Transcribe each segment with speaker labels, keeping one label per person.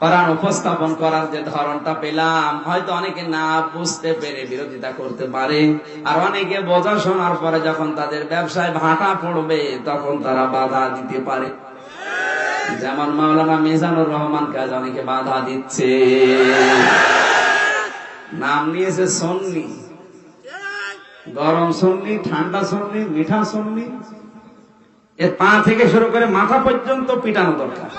Speaker 1: কোরআন উপস্থাপন করার যে ধরনটা পেলাম, হয়তো অনেকে না বুঝতে পেরে বিরোধিতা করতে পারে, আর অনেকে বোঝা শোনার পরে যখন তাদের ব্যবসায় ভাটা পড়বে তখন তারা বাধা দিতে পারে। যেমন মাওলানা মিজানুর রহমান কাজ অনেকে বাধা দিচ্ছে, নাম নিয়েছে সুন্নি, গরম সুন্নি, ঠান্ডা সুন্নি, মিঠা সুন্নি, এর পা থেকে শুরু করে মাথা পর্যন্ত পিটানো দরকার,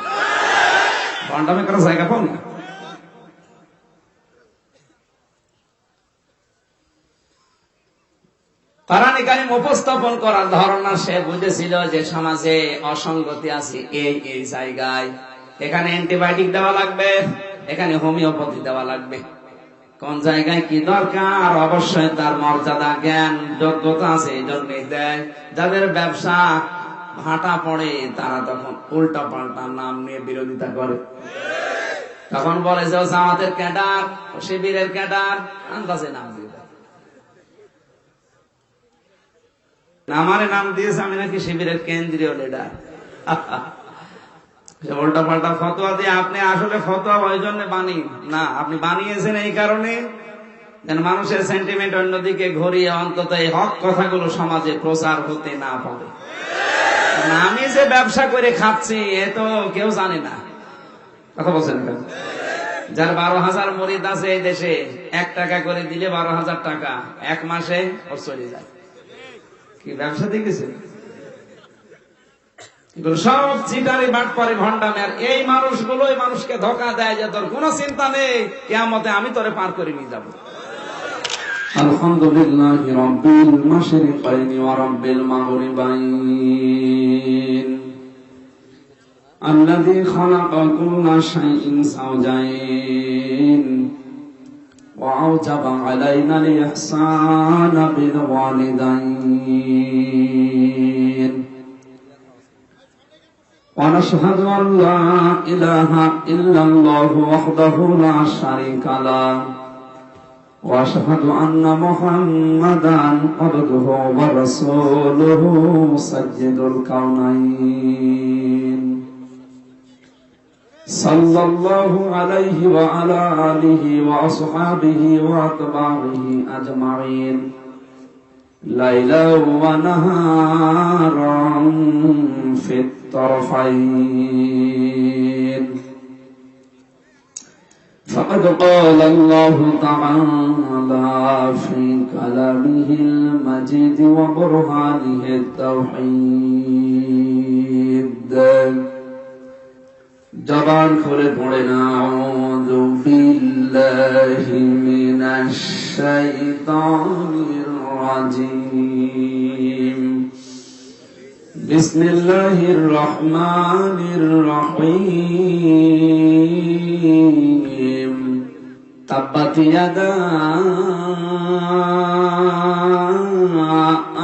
Speaker 1: ভণ্ডামি করার জায়গা পাও না। কোরআন কারীম উপস্থাপন করার ধারণা সে বুঝেছিল যে সমাজে অসঙ্গতি আছে এই জায়গায়, এখানে অ্যান্টিবায়োটিক দেওয়া লাগবে, এখানে হোমিওপ্যাথি দেওয়া লাগবে, কোন জায়গায় কি দরকার অবশ্যই তার মর্যাদা জ্ঞান যোগ্যতা আছে, এই জন্যই দেয়। যাদের ব্যবসা ভাটা পড়ে তারা তখন উল্টা পাল্টা নাম নিয়ে বিরোধিতা করে, তখন বলে যে জামাতের ক্যাডার, শিবিরের ক্যাডার, আন্দাজে নাম দিয়ে দেয়। আমারে নাম দিয়েছে আমি নাকি শিবিরের কেন্দ্রীয় লিডার। উল্টা পাল্টা ফতোয়া দিয়ে আপনি আসলে ফতোয়া ওই জন্য বানিয়ে না, আপনি বানিয়েছেন এই কারণে যেন মানুষের সেন্টিমেন্ট অন্যদিকে ঘুরিয়ে অন্তত এই হক কথাগুলো সমাজে প্রচার হতে না পারে। আমি যে ব্যবসা করে খাচ্ছি এ তো কেউ জানে না, কথা বলছেন। যার 12,000 মুরিদ আছে এই দেশে, 1 টাকা করে দিলে 12,000 টাকা এক মাসে ওর চলে যায়। কি ব্যবসা দেখেছে? সব চিটারি বাটপারি ভণ্ডামি, আর এই মানুষগুলো মানুষকে ধোঁকা দেয় যে তোর কোনো চিন্তা নেই, কিয়ামতে আমি তোরে পার করে নিয়ে যাবো। আলহামদুলিল্লাহি রাব্বিল মাশরিকাইনি ওয়া রাব্বিল মাগরিবাইন আল্লাযী খালাকা কুল্লা শাইইন যাওজাইন ওয়া আওজাবা আলাইনাল ইহসানা বিল ওয়ালিদাইন ওয়া নাশহাদু আন লা ইলাহা ইল্লাল্লাহু ওয়াহদাহু লা শারীকা লাহু واشهد ان محمدا عبده ورسوله سيد الكونين صلى الله عليه وعلى اله واصحابه واتباعه اجمعين ليلا ونهارا في الطرفين فقد قال الله تعالى في كلامه المجيد وبرهانه التوحيد জবান খুলে পড়ে না আউযু বিল্লাহি মিনাশ শাইতানির রাজিম বিসমিল্লাহির রহমানির রহিম তাব্বাত ইয়াদা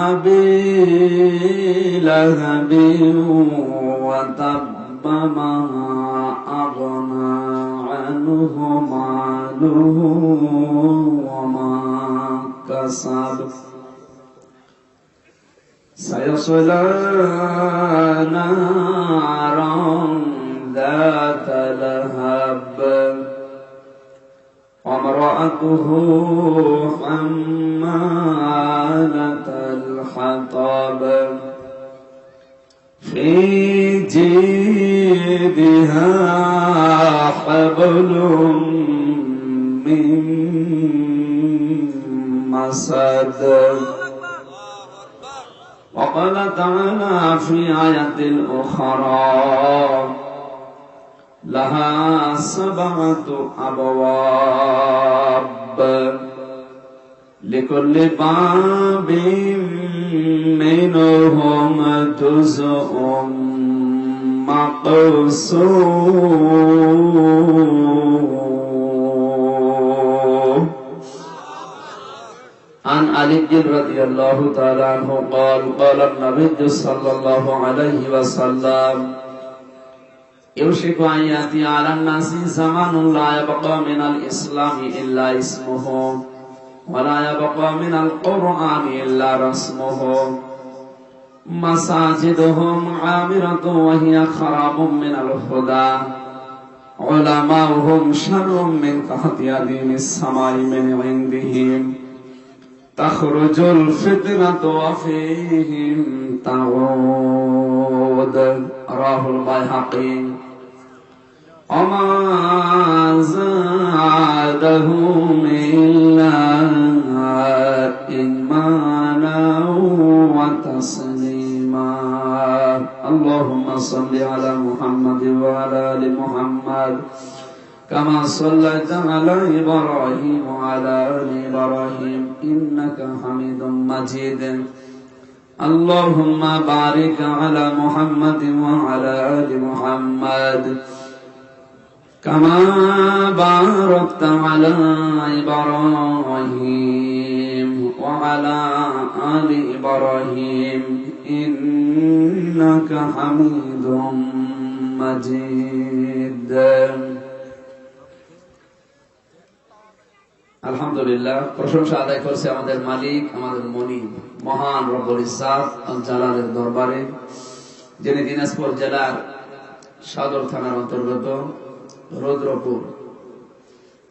Speaker 1: আবি লাহাবিন ওয়া তাব্বা মা আগনা আনহু মালুহু ওয়া মা কাসাব سيصلى نارا ذات لهب وامرأته حمالة الحطب في جيدها حبل من مسد وقال تعالى في آية أخرى لها 7 أبواب لكل باب منهم جزء مقسوم عن علي رضي الله تعالى عنه قال قال النبي صلى الله عليه وسلم يوشك أن يأتي على الناس زمان لا يبقى من الإسلام إلا اسمه ولا يبقى من القرآن إلا رسمه مساجدهم عامرة وهي خراب من الهدى علماؤهم شر من تحت يدين السماء من عندهم تخرج الفتنة وفيهم تعود رواه البيهقي وما زادهم إلا إيمانا وتسليما اللهم صل على محمد وعلى آل محمد كما صليت على إبراهيم وعلى آل إبراهيم إنك حميد مجيد اللهم بارك على محمد وعلى آل محمد كما باركت على إبراهيم وعلى آل إبراهيم إنك حميد مجيد আলহামদুলিল্লাহ, প্রশংসা আদায় করছে আমাদের মালিক, আমাদের মনিব, মহান রব্বুল ইজ্জাত আল জালালের দরবারে, যিনি দিনাজপুর জেলার সদর থানার অন্তর্গত রুদ্রপুর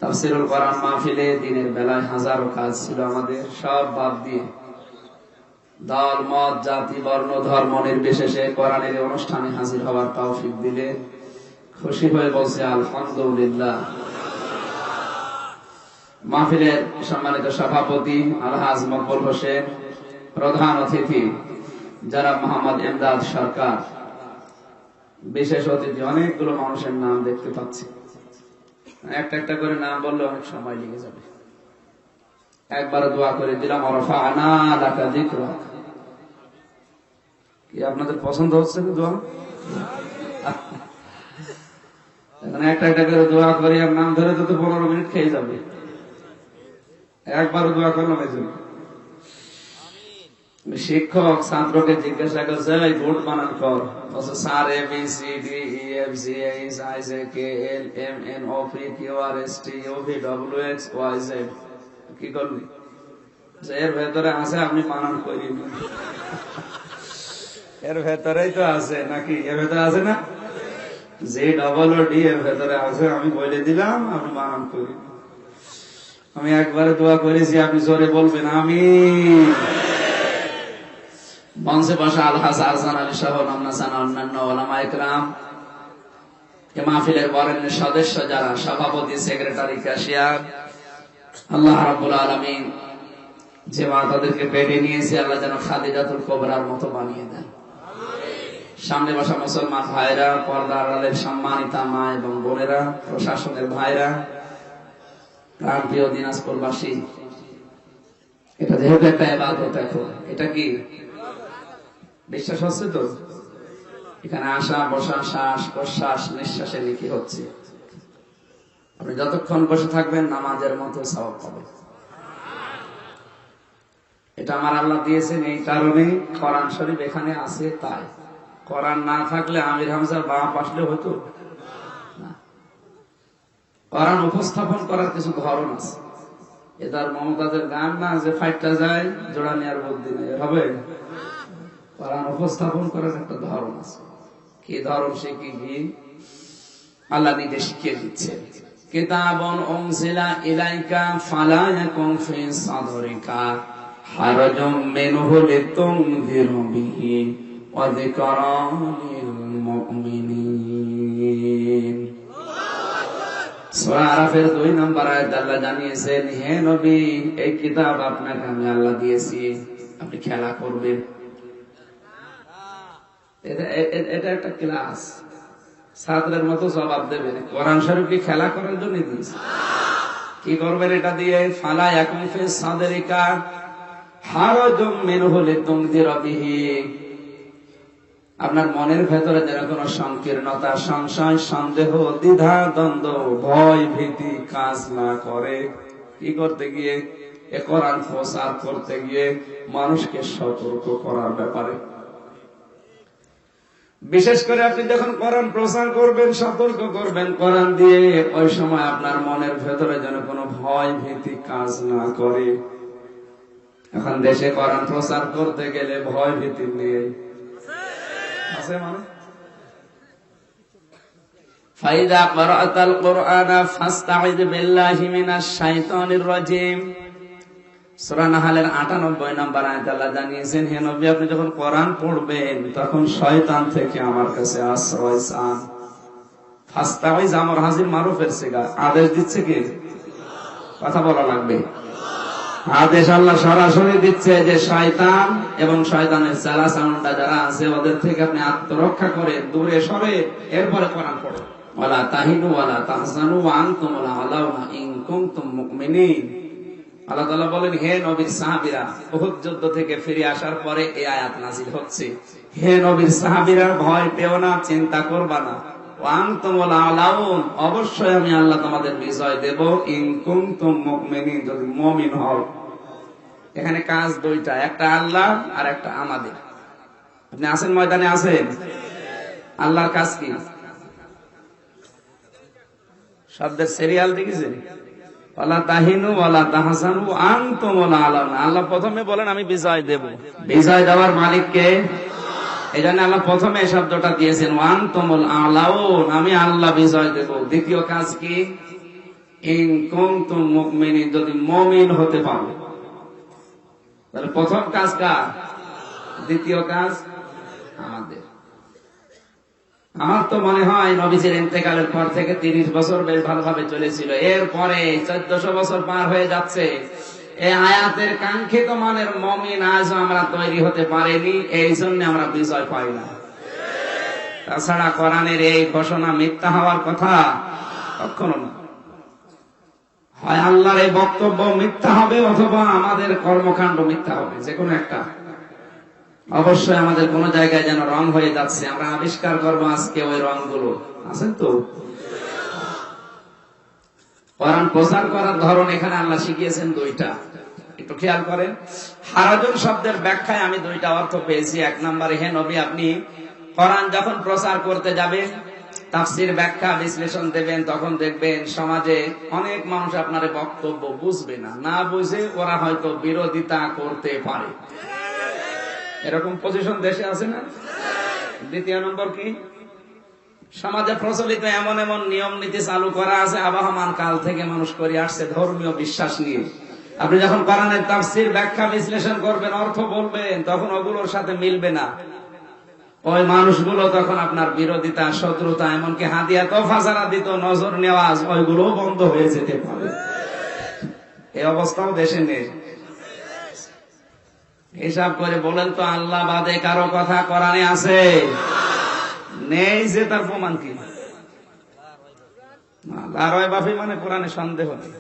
Speaker 1: তাফসীরুল কোরআন মাহফিলে দিনের বেলায় হাজারো কাজ ছিল আমাদের, সব বাদ দিয়ে দল মত জাতি বর্ণ ধর্ম নির্বিশেষে কোরআনের অনুষ্ঠানে হাজির হওয়ার তৌফিক দিলে খুশি হয়ে বলছে আলহামদুলিল্লাহ। মাহফিলের সম্মানিত সভাপতি আলহাজ মকবুল হোসেন, প্রধান অতিথি যারা মোহাম্মদ এমদাদ সরকার, বিশেষ অতিথি অনেকগুলো মানুষের নাম দেখতে পাচ্ছি, একটা একটা করে নাম বললে অনেক সময় লেগে যাবে। একবার দোয়া করে দিলাম ওয়ারফা'না লাকা যিকরাক। কি আপনাদের পছন্দ হচ্ছে না দোয়া? এখানে একটা একটা করে দোয়া করি, আর নাম ধরে তো 15 মিনিট খেয়ে যাবে। একবার দোয়া করলাম এই জন্য। শিক্ষক ছাত্রকে জিজ্ঞাসা করছে, ভাই ভোট বানান কর। Sir A B C D E F G H I J K L M N O P Q R S T U V W X Y Z. কি করবি? এর ভেতরে আছে, আপনি বানান করি। এর ভেতরেই তো আছে নাকি? এর ভেতরে আছে না? যে ডবল ও ডি এর ভেতরে আছে, আমি বলে দিলাম, আপনি বানান করি। আমি একবারে দোয়া করেছি, আপনি জোরে বলবেন আমিন। মঞ্চে বসা আলহাজ আহসান আলী সহ নামনাসানা অন্যান্য ওলামা ইকরাম, মাহফিলের বরেণ্য সদস্য যারা, সভাপতি, সেক্রেটারি, ক্যাশিয়ার, আল্লাহ রাব্বুল আলামিন যে মা তাদেরকে পেটে নিয়েছে, আল্লাহ যেন খাদিজাতুল কুবরার মতো বানিয়ে দেন। সামনে বসা মুসলমান ভাইরা, পর্দার আড়ালের সম্মানিতা মা এবং বোনেরা, প্রশাসনের ভাইরা, প্রাণপ্রিয় দিনাজপুরবাসী, এটা যেহেতু একটা ইবাদত, এখন এটা কি বিশ্বাস হচ্ছে তো? এখানে আসা বসা, শ্বাস প্রশ্বাস, নিঃশ্বাসে নেকি হচ্ছে। আপনি যতক্ষণ বসে থাকবেন নামাজের মতো সওয়াব পাবেন। এটা আমার আল্লাহ দিয়েছেন এই কারণে, কোরআন শরীফ এখানে আছে তাই। কোরআন না থাকলে আমির হামজার বাপ আসলে হতো না। কোরআন উপস্থাপন করার কিছু ধরন আছে। এটার মমতাজের গান না যে ফাইটটা যায় জোড়া নেওয়ার বুদ্ধি নেই, হবে। কোরআন উপস্থাপন করার একটা ধরন আছে। কি ধরন? সে কি আল্লাহ নিজে শিখিয়ে দিচ্ছেন। কিতাবুন উনজিলা ইলাইকা ফালা ইয়াকুন ফি সাদরিকা হারাজুম মিনহু লিতুনযিরা বিহি ওয়া যিকরা লিল মুমিনিন। সূরা আরাফের 2 নম্বর আয়াতে আল্লাহ জানিয়েছেন, হে নবী, এই কিতাব আপনাকে আমি আল্লাহ দিয়েছি, আপনি খেলা করবেন। এটা একটা ক্লাস, ছাত্রের মতো জবাব দেবেন। কোরআন শরীফ কি খেলা করার জন্য দিয়েছে? কি করবেন এটা দিয়ে? ফালা ইয়াকুন ফি সাদরিকা হারাজুম মিনহু লিতুনযিরা বিহি, আপনার মনের ভেতরে যেন কোনো সংকীর্ণতা, সংশয়, সন্দেহ, দ্বিধা, দ্বন্দ্ব, ভয়, ভীতি কাজ না করে। কি করতে গিয়ে? এ কোরআন প্রচার করতে গিয়ে মানুষকে সতর্ক করার ব্যাপারে। বিশেষ করে আপনি যখন কোরআন প্রচার করবেন, সতর্ক করবেন কোরআন দিয়ে, ওই সময় আপনার মনের ভেতরে যেন কোনো ভয় ভীতি কাজ না করে। এখন দেশে কোরআন প্রচার করতে গেলে ভয় ভীতি নেই, আছে মানে ফাইদা ক্বরাতাল কুরআনা ফাস্তাইদ বিল্লাহি মিনাশ শাইতানির রাজিম। সূরা নাহলের ৯৮ নম্বর আয়াতে আল্লাহ জানিয়েছেন, হে নবী আপনি যখন কোরআন পড়বেন তখন শয়তান থেকে আমার কাছে আশ্রয় চান। ফাস্তাইজ আমর হাজির মারুফের সিগা, আদেশ দিচ্ছে কি? কথা বলা লাগবে। আদেশ আল্লাহ সরাসরি দিচ্ছে যে শয়তান এবং শয়তানের চালা চামুন্ডা যারা আছে ওদের থেকে আপনি আত্মরক্ষা করে দূরে সরে এরপরে কোরআন পড়ো। ওয়ালা তাহিনু ওয়ালা তাহজানু ওয়া আনতুমুল আ'লাউনা ইন কুনতুম মুমিনিন। আল্লাহ তাআলা বলেন, হে নবীর সাহাবীরা, উহুদ যুদ্ধ থেকে ফিরে আসার পরে এই আয়াত নাযিল হচ্ছে, হে নবীর সাহাবীরা ভয় পেও না, চিন্তা করবা না, ওয়া আনতুমুল আ'লাউন, অবশ্যই আমি আল্লাহ তোমাদের বিজয় দেব, ইন কুনতুম মুমিনিন, যদি মুমিন হও। এখানে কাজ দুইটা, একটা আল্লাহ আর একটা আমাদের। আপনি আছেন ময়দানে, আছেন? আল্লাহর কাজ কি? শব্দের সিরিয়াল দেখেছেন? ওয়ালা তাহিনু ওয়ালা তাহজানু ওয়া আনতুমুল আ'লাউনা। আল্লাহ প্রথমে বলেন আমি বিজয় দেব। বিজয় দেওয়ার মালিক কে? এজন্য আল্লাহ প্রথমে এই শব্দটা দিয়েছেন, ওয়া আনতুমুল আ'লাউন, আমি আল্লাহ বিজয় দেব। দ্বিতীয় কাজ কি? ইন কুনতুম মুমিনিন, যদি মুমিন হতে পারো। তাহলে প্রথম কাজ কার? দ্বিতীয় কাজ আমাদের। আমার তো মনে হয় নবীজির ইন্তেকালের পর থেকে ৩০ বছর বেশ ভালোভাবে চলেছিল, এরপরে ১৪০০ বছর পার হয়ে যাচ্ছে। এই আয়াতের কাঙ্ক্ষিত মানের মুমিন আজও আমরা তৈরি হতে পারিনি, এই জন্য আমরা বিজয় পাই না। তাছাড়া কোরআনের এই ঘোষণা মিথ্যা হওয়ার কথা কখনো না। হয় আল্লাহর এই বক্তব্য মিথ্যা হবে অথবা আমাদের কর্মকাণ্ড মিথ্যা হবে, যে কোনো একটা। অবশ্যই আমাদের কোন জায়গায় যেন রং হয়ে যাচ্ছে, আমরা আবিষ্কার করবো আজকে ওই রংগুলো। আছেন তো? কোরআন প্রচার করার ধরন এখানে আল্লাহ শিখিয়েছেন দুইটা, একটু খেয়াল করেন। হারাজুন শব্দের ব্যাখ্যায় আমি দুইটা অর্থ পেয়েছি। এক নম্বরে, হে নবী আপনি কোরআন যখন প্রচার করতে যাবেন, তাফসীর ব্যাখ্যা বিশ্লেষণ দেবেন, তখন দেখবেন সমাজে অনেক মানুষ আপনার বক্তব্য বুঝবে না, না বুঝে ওরা হয়তো বিরোধিতা করতে পারে। এরকম পজিশন দেশে আছে না? দ্বিতীয় নম্বর কি? সমাজে প্রচলিত এমন এমন নিয়ম নীতি চালু করা আছে, আবহমান কাল থেকে মানুষ করে আসছে ধর্মীয় বিশ্বাস নিয়ে। আপনি যখন কোরআনের তাফসীর ব্যাখ্যা বিশ্লেষণ করবেন, অর্থ বলবেন, তখন ওগুলোর সাথে মিলবে না। ওই মানুষগুলো তখন আপনার বিরোধিতা, শত্রুতা, এমনকি হাদিয়া তোফা যারা দিত, নজর নেওয়াজ, ওইগুলো বন্ধ হয়ে যেতে পারে। এই অবস্থাও দেশে নেই। হিসাব করে বলেন তো, আল্লাহ বাদে কারো কথা কোরআনে আছে? নেই, যে তার প্রমাণ কি? লারয় বাফি মানে কোরআনে সন্দেহ নেই।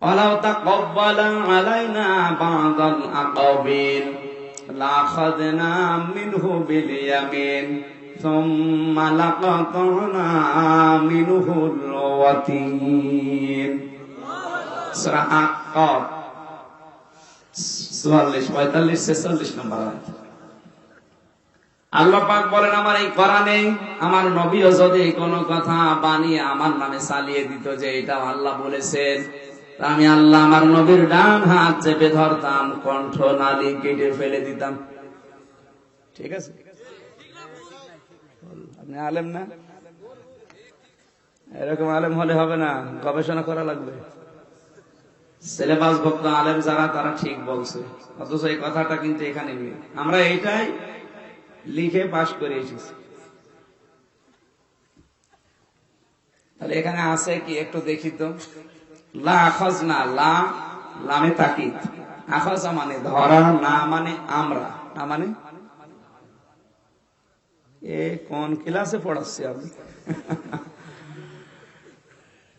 Speaker 1: ওয়ালাউ তাকাব্বালা আলাইনা বা'দাল আকাবিল লাখাযনা মিনহু বিল ইয়ামিন সুম্মা লাকাতানা মিনহুল ওয়াতিন। সূরা আকাব ৪৪, ৪৫, ৪৬ নম্বর আয়াত। আল্লাহ পাক বলেন, আমার এই কোরআনে আমার নবীও যদি কোন কথা বানিয়ে আমার নামে চালিয়ে দিত যে এটা আল্লাহ বলেছেন, আমি আল্লাহ আমার নবীর ডান হাত চেপে ধরতাম, কণ্ঠ নালী কেটে ফেলে দিতাম। ঠিক আছে? আপনি আলেম না? এরকম আলেম হলে হবে না, গবেষণা করা লাগবে। সিলেবাস ভুক্ত আলেম যারা, তারা ঠিক বলছে, অথচ এই কথাটা কিন্তু এখানে নেই। আমরা এইটাই লিখে পাশ করে এসেছি। তাহলে এখানে আছে কি একটু দেখি তো। লা আখাযনা, লা লামে তাকিদ, আখাযা মানে ধরা, না মানে আমরা, না মানে। এ কোন ক্লাসে পড়াচ্ছি আমি?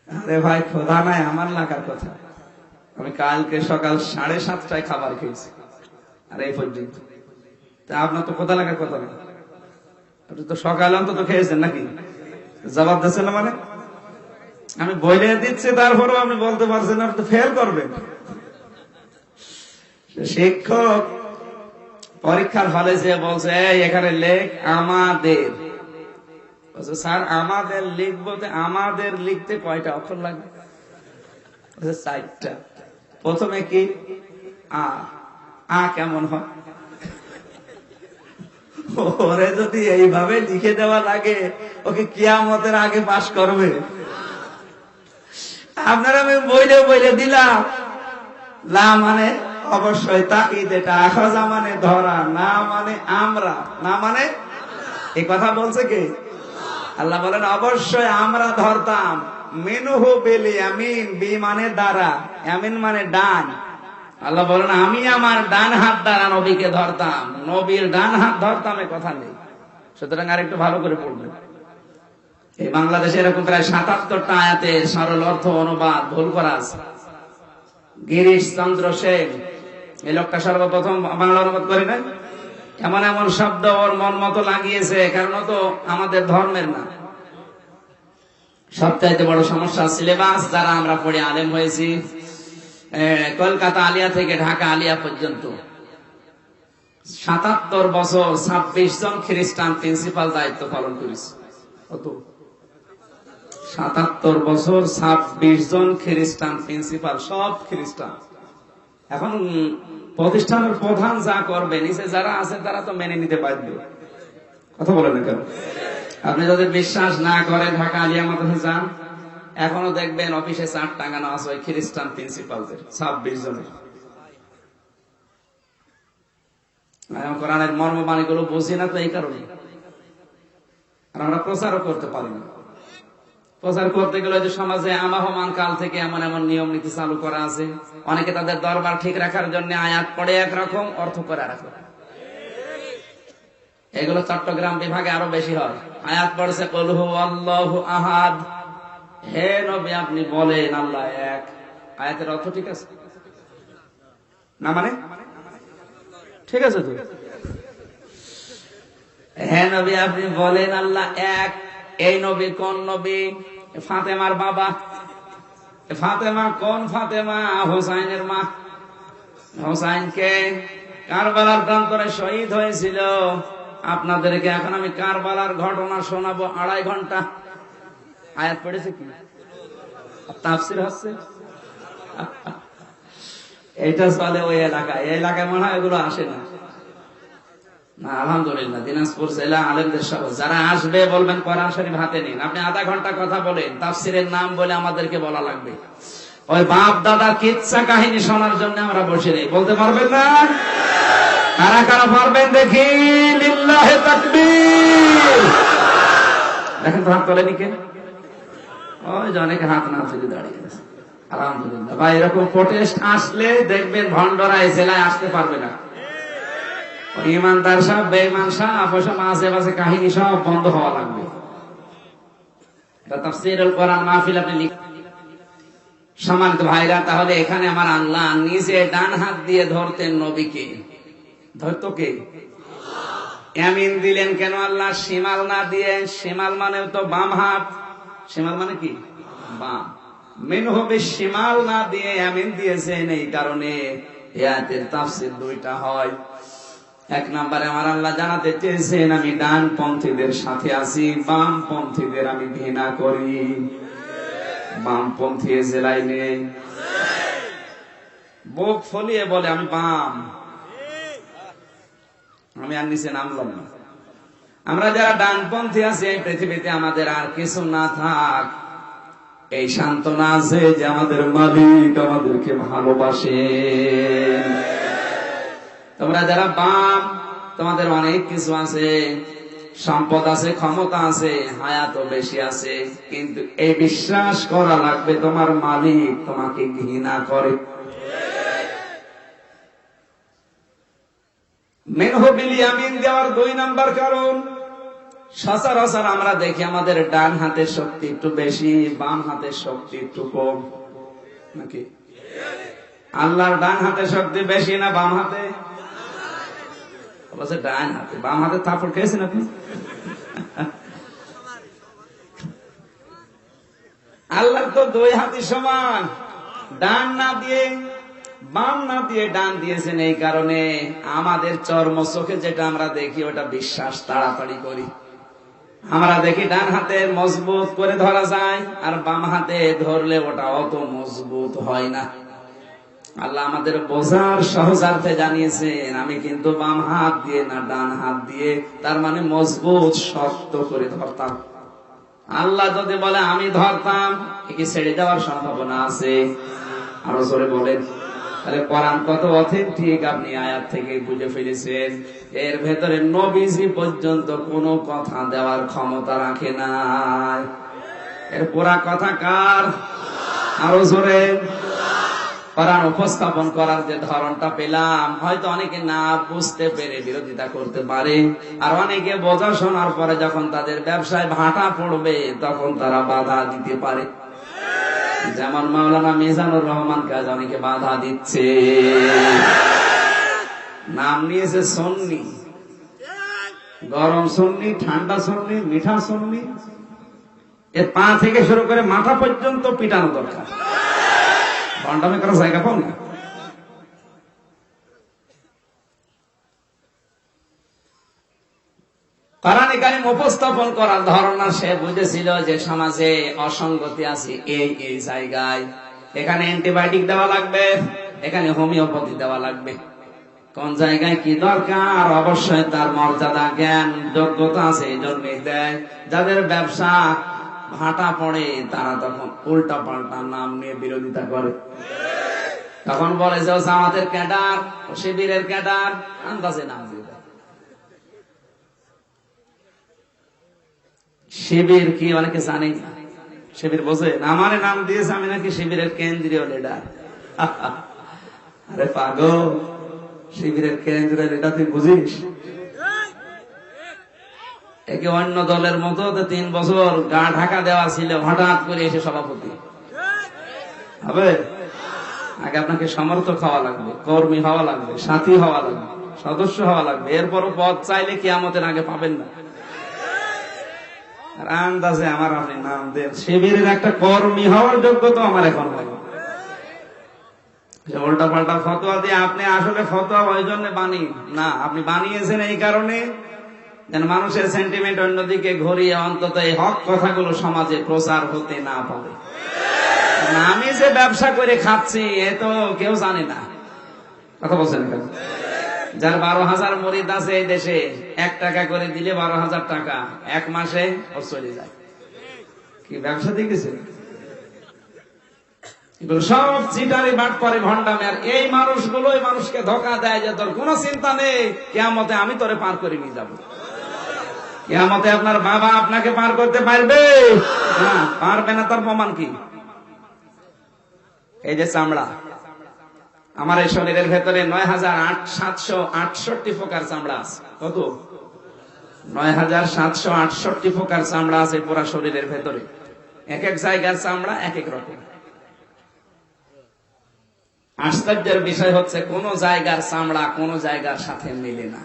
Speaker 1: আরে ভাই, খোদা নাই, আমার লাগার কথা। আমি কালকে সকাল ৭:৩০টায় খাবার খেয়েছি, আর এই পর্যন্ত। তা আপনার তো কোথা লাগার কথা না? আপনি তো সকালে অন্তত খেয়েছেন নাকি? জবাব দিচ্ছেন না মানে? আমি বলে দিচ্ছি, তারপরেও আপনি বলতে পারছেন না, আপনি তো ফেল করবেন। শিক্ষক পরীক্ষার হলে যে বলছে, এখানে লেখ আমাদের। স্যার আমাদের লিখবো, আমাদের লিখতে কয়টা অক্ষর লাগবে? ৪টা। প্রথমে কি? আ। আ কেমন হয়? ওরে যদি এইভাবে লিখে দেওয়া লাগে, ওকে কিয়ামতের আগে পাশ করবে। আপনারা আমি বইলে বইলে দিলাম, লা মানে অবশ্যই তাকিদ, এটা আখাযা মানে ধরা, না মানে আমরা, না মানে এই কথা বলছে কে? আল্লাহ বলেন অবশ্যই আমরা ধরতাম। মিনহু বিল ইয়ামিন, বি মানে দ্বারা, ইয়ামিন মানে ডান। আল্লাহ বলেন আমি আমার ডান হাত দ্বারা নবীকে ধরতাম, নবীর ডান হাত ধরতাম, এ কথা নেই। সুতরাং আরেকটু ভালো করে পড়বেন। এই বাংলাদেশে এরকম প্রায় ৭৭টা আয়াতের সরল অর্থ অনুবাদ ভুল করা আছে। গিরিশ চন্দ্র সেন এই লোকটা সর্বপ্রথম বাংলা অনুবাদ করে নাই। এমন এমন শব্দ ওর মন মতো লাগিয়েছে, কারণ তো আমাদের ধর্মের না। সবচাইতে বড় সমস্যা সিলেবাস, যারা আমরা পড়ে আলেম হয়েছি, কলকাতা আলিয়া থেকে ঢাকা আলিয়া পর্যন্ত ৭৭ বছর ২৬ জন খ্রিস্টান প্রিন্সিপাল দায়িত্ব পালন করেছে। কত? ৭৭ বছর ২৬ জন খ্রিস্টান প্রিন্সিপাল, সব খ্রিস্টান। এখন প্রতিষ্ঠানের প্রধান যা করবে, নিচে যারা আছে তারা তো মেনে নিতে বাধ্য। কথা বলেন না কেন? আপনি যদি বিশ্বাস না করে ঢাকা আলিয়া মাদ্রাসা যান, এখনো দেখবেন অফিসে চার্ট টাঙানো আছে ওই খ্রিস্টান প্রিন্সিপালদের ২৬ জনের। কোরআনের মর্মবাণী গুলো বুঝি না তো এই কারণে। আর আমরা প্রচারও করতে পারি না। প্রচার করতে গেলে যে সমাজে আমাহমান কাল থেকে এমন এমন নিয়ম নীতি চালু করা আছে, অনেকে তাদের দরবার ঠিক রাখার জন্য আয়াত পড়ে একরকম, অর্থ করে আর একরকম। এগুলো চট্টগ্রাম বিভাগে আরো বেশি হয়। আয়াত পড়ছে কুল হুয়াল্লাহু আহাদ, হে নবী আপনি বলেন আল্লাহ এক। আয়াতের অর্থ ঠিক আছে না? মানে ঠিক আছে তো? হে নবী আপনি বলেন আল্লাহ এক। এই নবী কোন নবী? ফাতেমার বাবা। ফাতেমা কোন ফাতেমা? হোসাইনের মা। হোসাইনকে কারবালার প্রান্তরে শহীদ হয়েছিল। আপনাদেরকে এখন আমি কারবালার ঘটনা শোনাবো ২.৫ ঘন্টা। আয়াত পড়েছে কি? তাফসীর হচ্ছে এটা চলে ওই এলাকায়। এই এলাকায় মনে হয় এগুলো আসে না। না আলহামদুলিল্লাহ, দিনাজপুর জেলা আলেমদের সহ যারা আসবে বলবেন কোরআন শরীফ হাতে নিন। আপনি আধা ঘন্টা কথা বলেন, তাফসীরের নাম বলে আমাদেরকে বলা লাগবে। ওই বাপ দাদা কিচ্ছা কাহিনী শোনার জন্য আমরা বসে নেই। বলতে পারবেন না? কারা কারা পারবেন দেখি? লিল্লাহে তাকবীর। দেখেন তো হাত তোলেনি কে? ওই যে অনেকে হাত না তুলে দাঁড়িয়ে আছে। আলহামদুলিল্লাহ। ভাই এরকম প্রোটেস্ট আসলে দেখবেন ভণ্ডরা এই জেলায় আসতে পারবে না। ইমানদার সব, বেঈমান সব, মাঝে মাঝে কাহিনী সব বন্ধ হওয়া লাগবে। এটা তাফসীরুল কোরআন মাহফিল আপনি লিখুন। সম্মানিত ভাইরা, তাহলে এখানে আমার আল্লাহ নিজে ডান হাত দিয়ে ধরতেন নবীকে। ধরতো কে? ইয়ামিন দিলেন কেন আল্লাহ? শিমাল না দিয়ে। শিমাল মানে তো বাম হাত। শিমাল মানে কি? বাম। মিনহু বিশিমাল না দিয়ে ইয়ামিন দিয়েছেন। এই কারণে আয়াতের তাফসীর দুইটা হয়। এক নম্বরে আমার আল্লাহ জানাতে চেয়েছেন আমি ডান পন্থীদের সাথে আছি, বাম পন্থীদের আমি ঘৃণা করি। বামপন্থী জেলায় নেই, বুক ফলিয়ে বলে আমি বাম, আমি আর নিচে নামলাম না। আমরা যারা ডানপন্থী আছি এই পৃথিবীতে, আমাদের আর কিছু না থাক, এই সান্ত্বনা আছে যে আমাদের মালিক আমাদেরকে ভালোবাসে। তোমরা যারা বাম, তোমাদের অনেক কিছু আছে, সম্পদ আছে, ক্ষমতা আছে, হায়াতও বেশি আছে, কিন্তু এই বিশ্বাস করা লাগবে তোমার মালিক তোমাকে ঘৃণা করে। মিনহু বিল ইয়ামিন দেওয়ার ২ নাম্বার কারণ, সচরাচর আমরা দেখি আমাদের ডান হাতের শক্তি একটু বেশি, বাম হাতের শক্তি একটু কম, নাকি? আল্লাহর ডান হাতের শক্তি বেশি না বাম হাতে? বলছে ডান হাতে। বাম হাতে থাপড় খেয়েছেন আপনি? আল্লাহ তো ২ হাতই সমান, ডান না দিয়ে বাম না দিয়ে ডান দিয়েছেন। এই কারণে আমাদের চর্ম চোখে যেটা আমরা দেখি ওটা বিশ্বাস তাড়াতাড়ি করি। আমরা দেখি ডান হাতে মজবুত করে ধরা যায়, আর বাম হাতে ধরলে ওটা অত মজবুত হয় না। আল্লাহ আমাদের বোঝার সহজার্থে জানিয়েছেন, আমি কিন্তু বাম হাত দিয়ে না ডান হাত দিয়ে, তার মানে মজবুত শক্ত করে ধরতাম। আল্লাহ যদি বলে আমি ধরতাম, কি ছেড়ে যাওয়ার সম্ভাবনা আছে? আরো জোরে বলেন। তাহলে কোরআন কত অথেন্টিক আপনি আয়াত থেকে বুঝে ফেলেছেন। এর ভেতরে নবীজি পর্যন্ত কোনো কথা দেওয়ার ক্ষমতা রাখে নাই। এর পুরা কথা কার? আরো জোরে। কোরআন উপস্থাপন করার যে ধরনটা পেলাম, হয়তো অনেকে না বুঝতে পেরে বিরোধিতা করতে পারে, আর অনেকে বোঝা শোনার পরে যখন তাদের ব্যবসায় ভাটা পড়বে তখন তারা বাধা দিতে পারে। যেমন মাওলানা মিজানুর রহমান কাজ অনেকে বাধা দিচ্ছে, নাম নিয়েছে সুন্নি। গরম সুন্নি, ঠান্ডা সুন্নি, মিঠা সুন্নি, এর পা থেকে শুরু করে মাথা পর্যন্ত পিটানো দরকার। ভণ্ডামি করার জায়গা পাও না। কোরআনে কারীম উপস্থাপন করার ধারণা সে বুঝেছিল যে সমাজে অসঙ্গতি আছে এই জায়গায়, এখানে অ্যান্টিবায়োটিক দেওয়া লাগবে, এখানে হোমিওপ্যাথি দেওয়া লাগবে। কোন জায়গায় কি দরকার অবশ্যই তার মর্যাদা, জ্ঞান, যোগ্যতা আছে, এই জন্যই দেয়। যাদের ব্যবসা ভাটা পড়ে তারা তখন উল্টা পাল্টা নাম নিয়ে বিরোধিতা করে। তখন বলে যে জামাতের ক্যাডার, শিবিরের ক্যাডার, আন্দাজে নাম দিয়ে দেয়। শিবির কি অনেকে জানে না, শিবির বোঝে না। আমারে নাম দিয়েছে, আমি নাকি শিবিরের কেন্দ্রীয় লিডার। আরে পাগল, শিবিরের কেন্দ্রীয় লিডার তুই বুঝিস? একে অন্য দলের মতো 3 বছর গা ঢাকা দেওয়া ছিল, হঠাৎ করে এসে সভাপতি হবে। আগে আপনাকে সমর্থক হওয়া লাগবে, কর্মী হওয়া লাগবে, সাথী হওয়া লাগবে, সদস্য হওয়া লাগবে। এরপরও পদ চাইলে কিয়ামতের আগে পাবেন না। আর আন্দাজে আমার আপনি নাম দেন, শিবিরের একটা কর্মী হওয়ার যোগ্যতা আমার এখন হয়। উল্টা পাল্টা ফতোয়া দিয়ে আপনি আসলে ফতোয়া ওই জন্য বানিয়ে না, আপনি বানিয়েছেন এই কারণে যেন মানুষের সেন্টিমেন্ট অন্যদিকে ঘুরিয়ে অন্তত এই হক কথাগুলো সমাজে প্রচার হতে না পারে। আমি যে ব্যবসা করে খাচ্ছি এ তো কেউ জানে না। কথা বলছেন কেন? যার 12,000 মুরিদ আছে এই দেশে, 1 টাকা করে দিলে 12,000 টাকা 1 মাসে ওর চলে যায়। কি ব্যবসা দেখেছেন? এগুলো সব চিটারি বাট করে ভণ্ডামি। আর এই মানুষগুলোই মানুষকে ধোঁকা দেয় যে তোর কোনো চিন্তা নেই, কিয়ামতে আমি তোরে পার করে নিয়ে যাবো। কিয়ামতে আপনার বাবা আপনাকে পার করতে পারবে না, পারবে না। তার প্রমাণ কি? এই যে চামড়া, আমার এই শরীরের ভেতরে 9,768 প্রকার চামড়া আছে। কত? 9,768 প্রকার চামড়া আছে পুরা শরীরের ভেতরে। এক এক জায়গার চামড়া এক এক রকম। আশ্চর্যের বিষয় হচ্ছে কোন জায়গার চামড়া কোন জায়গার সাথে মিলে না।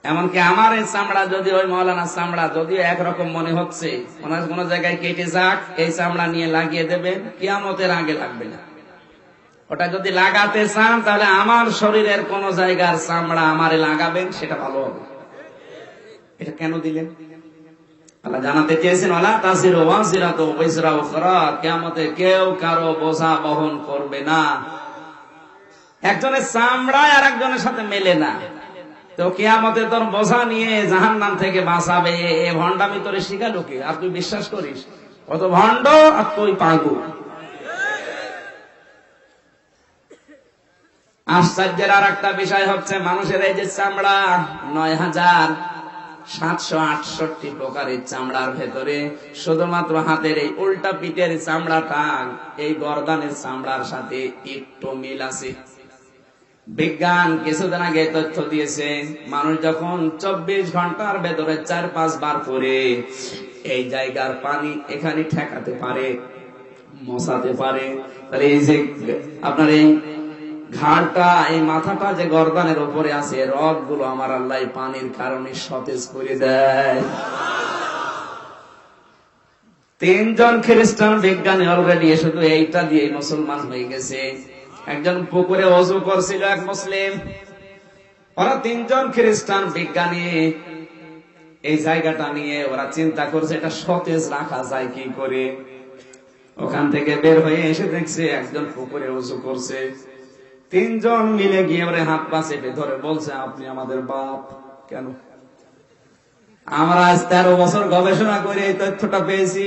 Speaker 1: এমনকি আমার এই চামড়া যদি ওই মাওলানার চামড়া যদিও একরকম মনে হচ্ছে, কোন জায়গায় কেটে যাক, এই চামড়া নিয়ে লাগিয়ে দেবেন, কিয়ামতের আগে লাগবে না। ওটা যদি লাগাতে চান তাহলে আমার শরীরের কোন জায়গার চামড়া আমারে লাগাবেন, সেটা ভালো হবে। এটা কেন দিলেন? আল্লাহ জানাতে চেয়েছেন ওয়ালা তাসিরু ওয়াজিরাতু বিজরা উখরা, কিয়ামতে কেউ কারো বোঝা বহন করবে না। একজনের চামড়া আর একজনের সাথে মেলে না, তো কিয়ামতে তোর বোঝা নিয়ে জাহান্নাম থেকে বাঁচাবে। এ ভণ্ডামি তোরে শিখালো কে? আর তুই বিশ্বাস করিস? কত ভণ্ড আর তুই পাগল। আশ্চর্যের আর একটা বিষয় হচ্ছে মানুষের এই যে চামড়া 9,768 প্রকারের চামড়ার ভেতরে শুধুমাত্র হাতের এই উল্টা পিঠের চামড়াটা এই গর্দানের চামড়ার সাথে একটু মিল আছে। বিজ্ঞান কিছুদিন আগে তথ্য দিয়েছে, মানুষ যখন 24 ঘন্টার ভেতরে 4-5 বার করে এই জায়গার পানি এখানে ঠেকাতে পারে, মশাতে পারে, তাহলে এই যে আপনার এই ঘাড়টা, এই মাথাটা যে গর্দানের উপরে আছে, রগ গুলো আমার আল্লাহ পানির কারণে সতেজ করে দেয়। 3 জন খ্রিস্টান বিজ্ঞানী অলরেডি শুধু এইটা দিয়ে মুসলমান হয়ে গেছে। একজন পুকুরে ওযু করছিল, এক মুসলিম। ওরা 3 জন খ্রিস্টান বিজ্ঞানী এই জায়গাটা নিয়ে ওরা চিন্তা করছে এটা সতেজ রাখা যায় কি করে। ওখান থেকে বের হয়ে এসে দেখছে একজন পুকুরে উঁচু করছে, তিনজন মিলে গিয়ে ওরে হাত পা চেপে ধরে বলছে, আপনি আমাদের বাপ। কেন? আমরা আজ 13 বছর গবেষণা করে এই তথ্যটা পেয়েছি,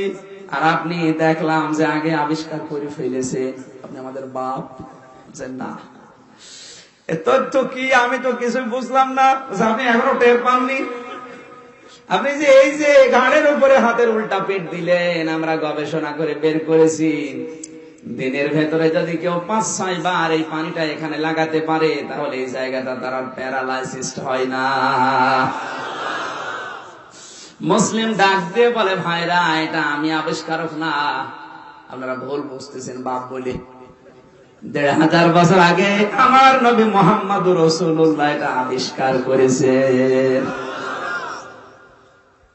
Speaker 1: আর আপনি দেখলাম যে আগে আবিষ্কার করে ফেলেছে, আপনি আমাদের বাপ। না, এ তথ্য কি? আমি তো কিছু বুঝলাম না। আপনি এখনো টের পাননি? আপনি যে এই যে ঘাড়ের উপরে হাতের উল্টা পিঠ দিলেন, আমরা গবেষণা করে বের করেছি, দিনের ভেতরে যদি কেউ 5-6 বার এই পানিটা এখানে লাগাতে পারে, তাহলে এই জায়গাটা তারা প্যারালাইসিস হয় না। মুসলিম ডাক দিয়ে বলে, ভাইরা, এটা আমি আবিষ্কারক না, আপনারা ভুল বুঝতেছেন বাপ বলে। 1500 বছর আগে আমার নবী মুহাম্মদুর রাসূলুল্লাহ এটা আবিষ্কার করেছেন।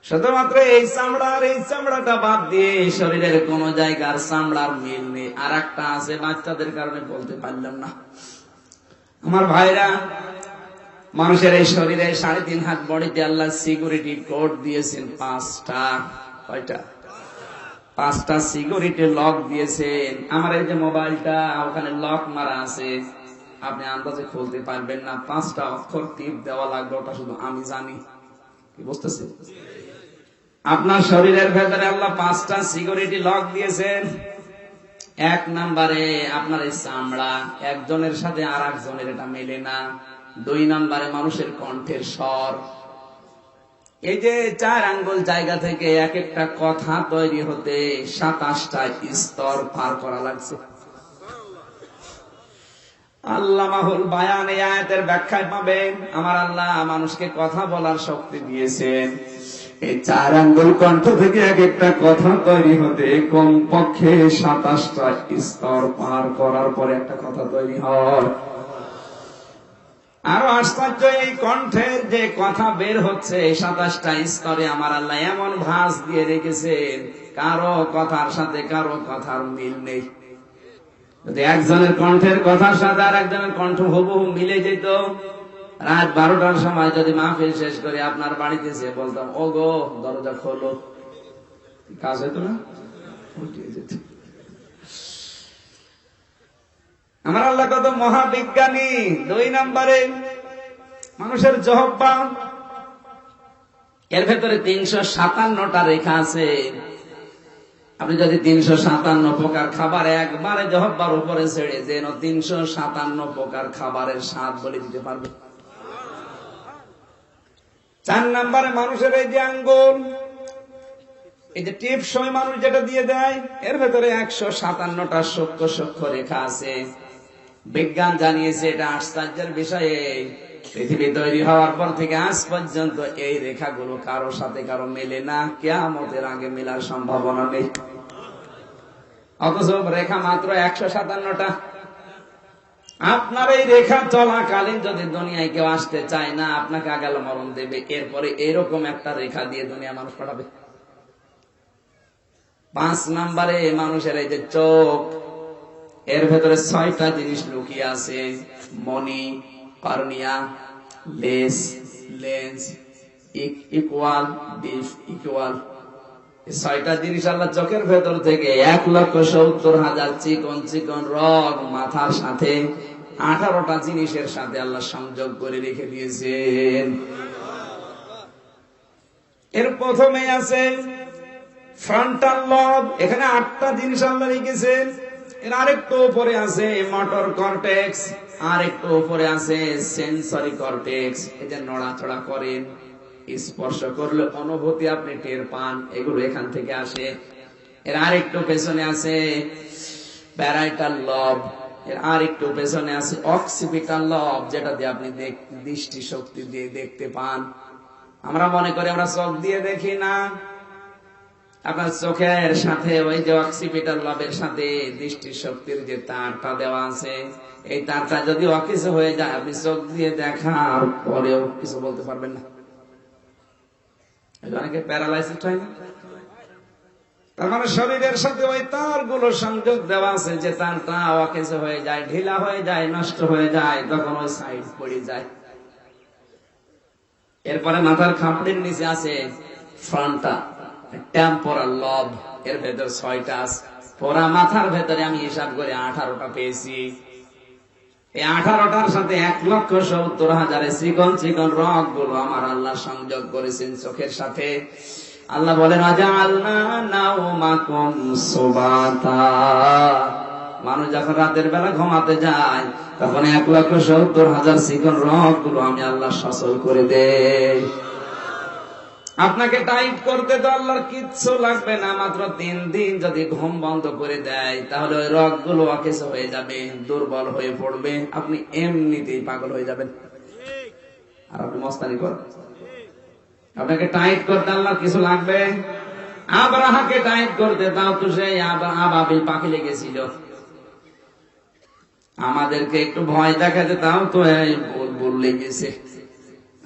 Speaker 1: শুধুমাত্র এই চামড়ার এই চামড়াটা বাদ দিয়ে শরীরের কোন জায়গার চামড়ার মিল নেই। আর একটা আছে, বাচ্চাদের কারণে বলতে পারলাম না। আমার ভাইরা, মানুষের এই শরীরে 3.5 হাত বডিতে আল্লাহ সিকিউরিটি কোড দিয়েছেন 5টা। কয়টা? 5টা সিকিউরিটি লক দিয়েছেন। আমার এই যে মোবাইলটা, ওখানে লক মারা আছে, আপনি আন্দাজে খুলতে পারবেন না। 5টা অক্ষর টিপ দেওয়া লাগবে, ওটা শুধু আমি জানি। কি বুঝতেছেন? আপনার শরীরের ভেতরে আল্লাহ 5টা সিকিউরিটি লক দিয়েছেন। 1 নম্বরে আপনার এই চামড়া, একজনের সাথে আর একজনের এটা মেলে না। 2 নম্বরে মানুষের কণ্ঠের স্বর। এই যে 4 আঙ্গুল জায়গা থেকে এক একটা কথা তৈরি হতে 27টা স্তর পার করা লাগছে। আল্লামাহুল বায়ান এই আয়াতের ব্যাখ্যায় পাবেন, আমার আল্লাহ মানুষকে কথা বলার শক্তি দিয়েছেন। এই 4 আঙ্গুল কণ্ঠ থেকে এক একটা কথা তৈরি হতে কমপক্ষে 27টা স্তর পার করার পরে একটা কথা তৈরি হয়। আরো আশ্চর্য, এই কণ্ঠের যে কথা বের হচ্ছে 27টা স্তরে আমার আল্লাহ এমন ভাঁজ দিয়ে রেখেছেন, কারো কথার সাথে কারো কথার মিল নেই। যদি একজনের কণ্ঠের কথার সাথে আর একজনের কণ্ঠ হুবহু মিলে যেত, রাত 12টার সময় যদি মাহফিল শেষ করে আপনার বাড়িতে এসে বলতাম, ও গো দরজা খোলো, কাজ হতো না? উঠিয়ে যেত। আমার আল্লাহ কত মহাবিজ্ঞানী। 2 নম্বরে মানুষের জহব্বা, এর ভেতরে 357টা রেখা আছে। আপনি যদি 357 প্রকার খাবার একবারে জহব্বার উপরে ছেড়ে দেন, 357 প্রকার খাবারের স্বাদ বলে দিতে পারবে। 4 নম্বরে মানুষের এই যে আঙ্গুল, এই যে টিপ সময় মানুষ যেটা দিয়ে দেয়, এর ভেতরে 157টা সূক্ষ্ম সূক্ষ্ম রেখা আছে। বিজ্ঞান জানিয়েছে, এটা আশ্চর্যের বিষয়ে, পৃথিবী তৈরি হওয়ার পর থেকে আজ পর্যন্ত এই রেখাগুলো কারো সাথে কারো মেলে না, কিয়ামতের আগে মেলার সম্ভাবনা নেই। অথচ রেখা মাত্র 157টা। আপনার এই রেখা চলাকালীন যদি দুনিয়ায় কেউ আসতে চায় না, আপনাকে আগাল মরণ দেবে। এরপরে এরকম একটা রেখা দিয়ে দুনিয়া মানুষ পাঠাবে। 5 নম্বরে মানুষের এই যে চোখ, এর ভেতরে 6টা জিনিস লুকিয়ে আছে। মনি, কর্নিয়া, লেন্স, ইকুয়াল, ডিপ ইকুয়াল। 6টা জিনিস আল্লাহ চোখের ভেতর থেকে 1,70,000 চিকন চিকন রগ মাথার সাথে 18টা জিনিসের সাথে আল্লাহ সংযোগ করে রেখে দিয়েছেন। এর প্রথমে আছে ফ্রন্টাল লব, এখানে 8টা জিনিস আল্লাহ রেখেছেন। এর আরেকটু উপরে আছে মোটর কর্টেক্স, আর একটু উপরে আছে সেন্সরি কর্টেক্স। এই যে নড়াচড়া করেন, স্পর্শ করলে অনুভূতি আপনি টের পান, এগুলো এখান থেকে আসে। এর আরেকটু পেছনে আছে প্যারাইটাল লব, এর আরেকটু পেছনে আছে অক্সিপিটাল লব, যেটা দিয়ে আপনি দৃষ্টি শক্তি দিয়ে দেখতে পান। আমরা মনে করি আমরা চোখ দিয়ে দেখি না। আপনার চোখের সাথে ওই যে অক্সিপিটাল লবের সাথে দৃষ্টি শক্তির যে তারটা দেওয়া আছে, এই তারটা যদি অকিছু হয়ে যায়, আপনি চোখ দিয়ে দেখার পরেও কিছু বলতে পারবেন না। অনেকে প্যারালাইসিস হয় না? তার মানে শরীরের সাথে ওই তারগুলো সংযোগ দেওয়া আছে, যে তারটা অকেজো হয়ে যায়, ঢিলা হয়ে যায়, নষ্ট হয়ে যায়, তখন ওই সাইড পড়ে যায়। এরপরে মাথার খাপড়ির নিচে আছে ফ্রন্টাল টেম্পোরাল লব, এর ভেতর 6টা আছে। ওরা মাথার ভেতরে আমি হিসাব করে 18টা পেয়েছি। এই 18টার সাথে 1,70,000 চিকন চিকন রগ গুলো আমার আল্লাহ সংযোগ করেছেন চোখের সাথে। আল্লাহ বলেন আজআলনা নাওমাকুম সুবাতা। মানুষ যখন রাতের বেলা ঘুমাতে যায় তখন 1,70,000 চিকন রগ গুলো আমি আল্লাহ সচল করে দেই। আপনাকে টাইট করতে তো আল্লাহর কিচ্ছু লাগবে না, মাত্র 3 দিন যদি ঘুম বন্ধ করে দেয় তাহলে ওই রগগুলো অকেজ হয়ে যাবে, দুর্বল হয়ে পড়বে, আপনি এমনিতেই পাগল হয়ে যাবেন। আর আপনি মস্তানি করেন। আপনাকে টাইট করতে আল্লাহর কিছু লাগবে? আব্রাহাকে টাইট করতে তাও তো সেই আবাবিল পাখি লেগেছিল। আমাদেরকে একটু ভয় দেখাতে তাও তো বুলবুল লেগেছে।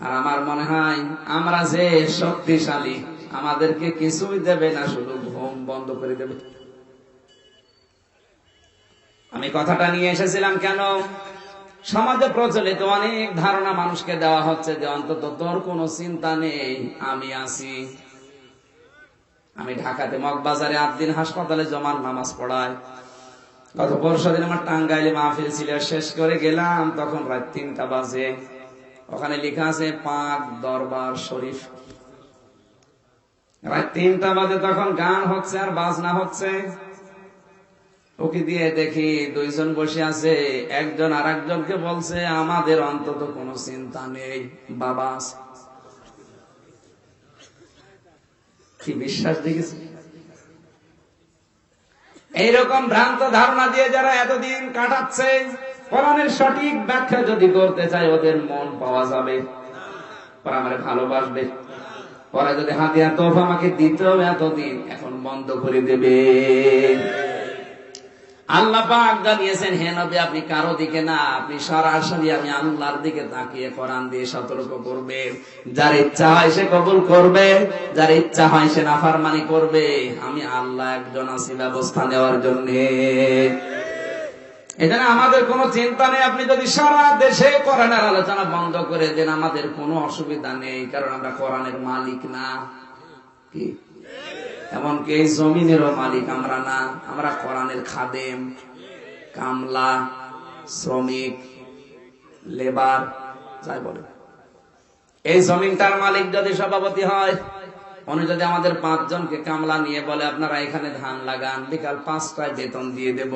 Speaker 1: আর আমার মনে হয় আমরা যে শক্তিশালী, আমাদেরকে কিছুই দেবে না, শুধু ঘুম বন্ধ করে দেবে। আমি কথাটা নিয়ে এসেছিলাম কেন? সমাজে প্রচলিত অনেক ধারণা মানুষকে দেওয়া হচ্ছে যে অন্তত তোর কোনো চিন্তা নেই, আমি আছি। আমি ঢাকাতে মগবাজারে 8 দিন হাসপাতালে জমান নামাজ পড়াই। গত পরশুদিন আমার টাঙ্গাইলে মাহফিল ছিল, শেষ করে গেলাম তখন রাত 3টা বাজে। ওখানে লেখা আছে পাক দরবার শরীফ। রাত 3টা বাজে তখন গান হচ্ছে আর বাজনা হচ্ছে। ওকে দিয়ে দেখি 2 জন বসে আছে, একজন আর একজনকে বলছে আমাদের অন্তত কোনো চিন্তা নেই, বাবা আছে। কি বিশ্বাস দেখেছি? এইরকম ভ্রান্ত ধারণা দিয়ে যারা এতদিন কাটাচ্ছে, কোরআনের সঠিক ব্যাখ্যা যদি করতে চায় ওদের মন পাওয়া যাবে, ওরা আমারে ভালোবাসবে। ওরা যদি হাতিয়া তোফা আমাকে দিতেও এতদিন, এখন বন্ধ করে দেবে। আল্লাহ পাক জানিয়েছেন, হে নবী আপনি কারো দিকে না, আপনি সরাসরি আমি আল্লাহর দিকে তাকিয়ে কোরআন দিয়ে সতর্ক করবেন। যার ইচ্ছা হয় সে কবুল করবে, যার ইচ্ছা হয় সে নাফরমানি করবে। আমি আল্লাহ একজন আছি ব্যবস্থা নেওয়ার জন্য। এখানে আমাদের কোনো চিন্তা নেই। আপনি যদি সারা দেশে কোরআনের আলোচনা বন্ধ করে দেন, আমাদের কোনো অসুবিধা নেই, কারণ আমরা কোরআনের মালিক না। কি এমনকি এই জমিনেরও মালিক আমরা না, আমরা কোরআনের খাদেম, কামলা, শ্রমিক, লেবার, যাই বলে। এই জমিনটার মালিক যদি সভাপতি হয়, উনি যদি আমাদের 5 জনকে কামলা নিয়ে বলে আপনারা এখানে ধান লাগান, বিকাল 5টায় বেতন দিয়ে দেব।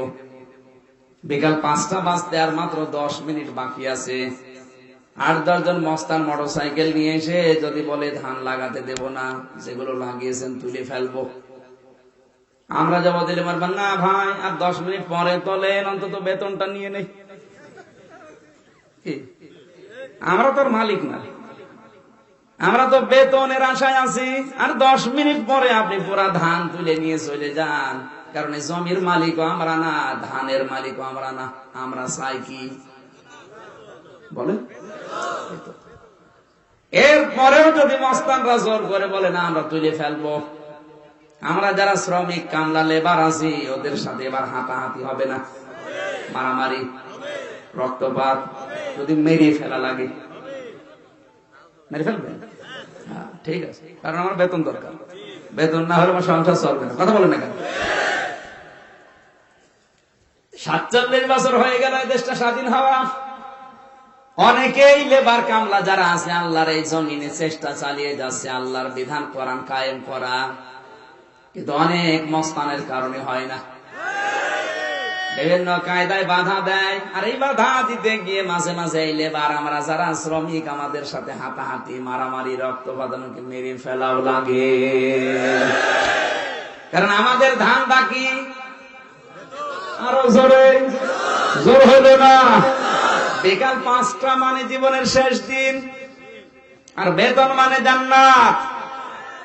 Speaker 1: বিকাল 5টা বাজতে আর মাত্র 10 মিনিট বাকি আছে। 8-10 জন মস্তান মোটরসাইকেল নিয়ে এসে যদি বলে ধান লাগাতে দেব না, যেগুলো লাগিয়েছেন তুলে ফেলবো, আমরা জবাব দিলে মারবেন না ভাই আর 10 মিনিট পরে তোলেন, অন্তত বেতনটা নিয়ে নেই। আমরা তোর মালিক না, আমরা তো বেতনের আশায় আছি। আর 10 মিনিট পরে আপনি পুরা ধান তুলে নিয়ে চলে যান, কারণ জমির মালিকও আমরা না, ধানের মালিকও আমরা না। আমরা চাই কি বলেন? এরপরেও যদি মস্তানরা জোর করে বলে না আমরা তুলে ফেলবো, আমরা যারা শ্রমিক কামলা লেবার আছি ওদের সাথে এবার হাতাহাতি হবে না, মারামারি, রক্তপাত, যদি মেরে ফেলা লাগে মেরে ফেলবে। ঠিক আছে, কারণ আমার বেতন দরকার, বেতন না হলে আমার সংসার চলবে না। কথা বলেন না কেন? 47 বছর হয়ে গেল এই দেশটা স্বাধীন হওয়া। অনেকেই লেবার কামলা যারা আছে আল্লাহর এই জমিনে চেষ্টা চালিয়ে যাচ্ছে আল্লাহর বিধান কোরআন কায়েম করা, কিন্তু অনেক মস্তানের কারণে হয় না। বিভিন্ন কায়দায় বাধা দেয়, আর এই বাধা দিতে গিয়ে মাঝে মাঝে এই লেবার আমরা যারা শ্রমিক আমাদের সাথে হাতাহাতি, মারামারি, রক্তপাতকে মেরে ফেলাও লাগে। কারণ আমাদের ধান বাকি। আরো জোরে জোর হলো না? বিকাল 5টা মানে জীবনের শেষ দিন, আর বেতন মানে জান্নাত।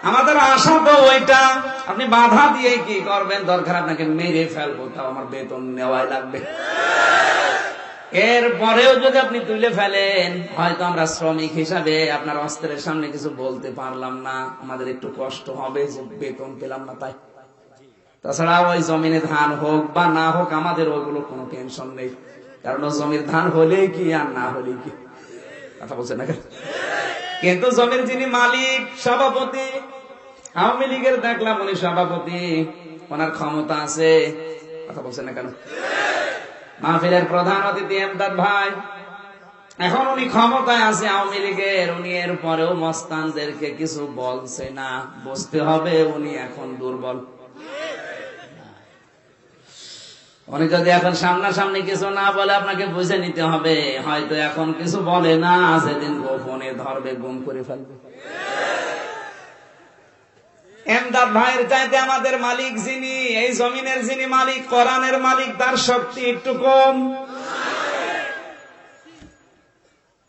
Speaker 1: আমাদের আশা তো ওইটা। আপনি বাধা দিয়ে কি করবেন? দরকার আপনাকে মেরে ফেলবো, তাও আমার বেতন নেওয়াই লাগবে। এরপরেও যদি আপনি তুলে ফেলেন, হয়তো আমরা শ্রমিক হিসাবে আপনার অস্ত্রের সামনে কিছু বলতে পারলাম না, আমাদের একটু কষ্ট হবে যে বেতন পেলাম না তাই। তাছাড়া ওই জমিনে ধান হোক বা না হোক আমাদের ওইগুলো কোনো টেনশন নেই, কারণ জমির ধান হলেই কি আর না হলেই কি। কথা বলছেন না? কিন্তু জমির যিনি মালিক, সভাপতি, আওয়ামী লীগের দেখলাম উনি সভাপতি, ওনার ক্ষমতা আছে, কথা বলছেন না কেন? মাহফিলের প্রধান অতিথি এমদাদ ভাই, এখন উনি ক্ষমতায় আছে আওয়ামী লীগের, উনি এর পরেও মস্তানদেরকে কিছু বলছে না, বুঝতে হবে উনি এখন দুর্বল। উনি যদি এখন সামনাসামনি কিছু না বলে আপনাকে বুঝে নিতে হবে হয়তো এখন কিছু বলে না, সেদিন গোপনে ধরবে, গুম করে ফেলবে। এমদাদ ভাইয়ের চাইতে আমাদের মালিক যিনি, এই জমিনের যিনি মালিক, কোরআনের মালিক, তার শক্তি একটু কম।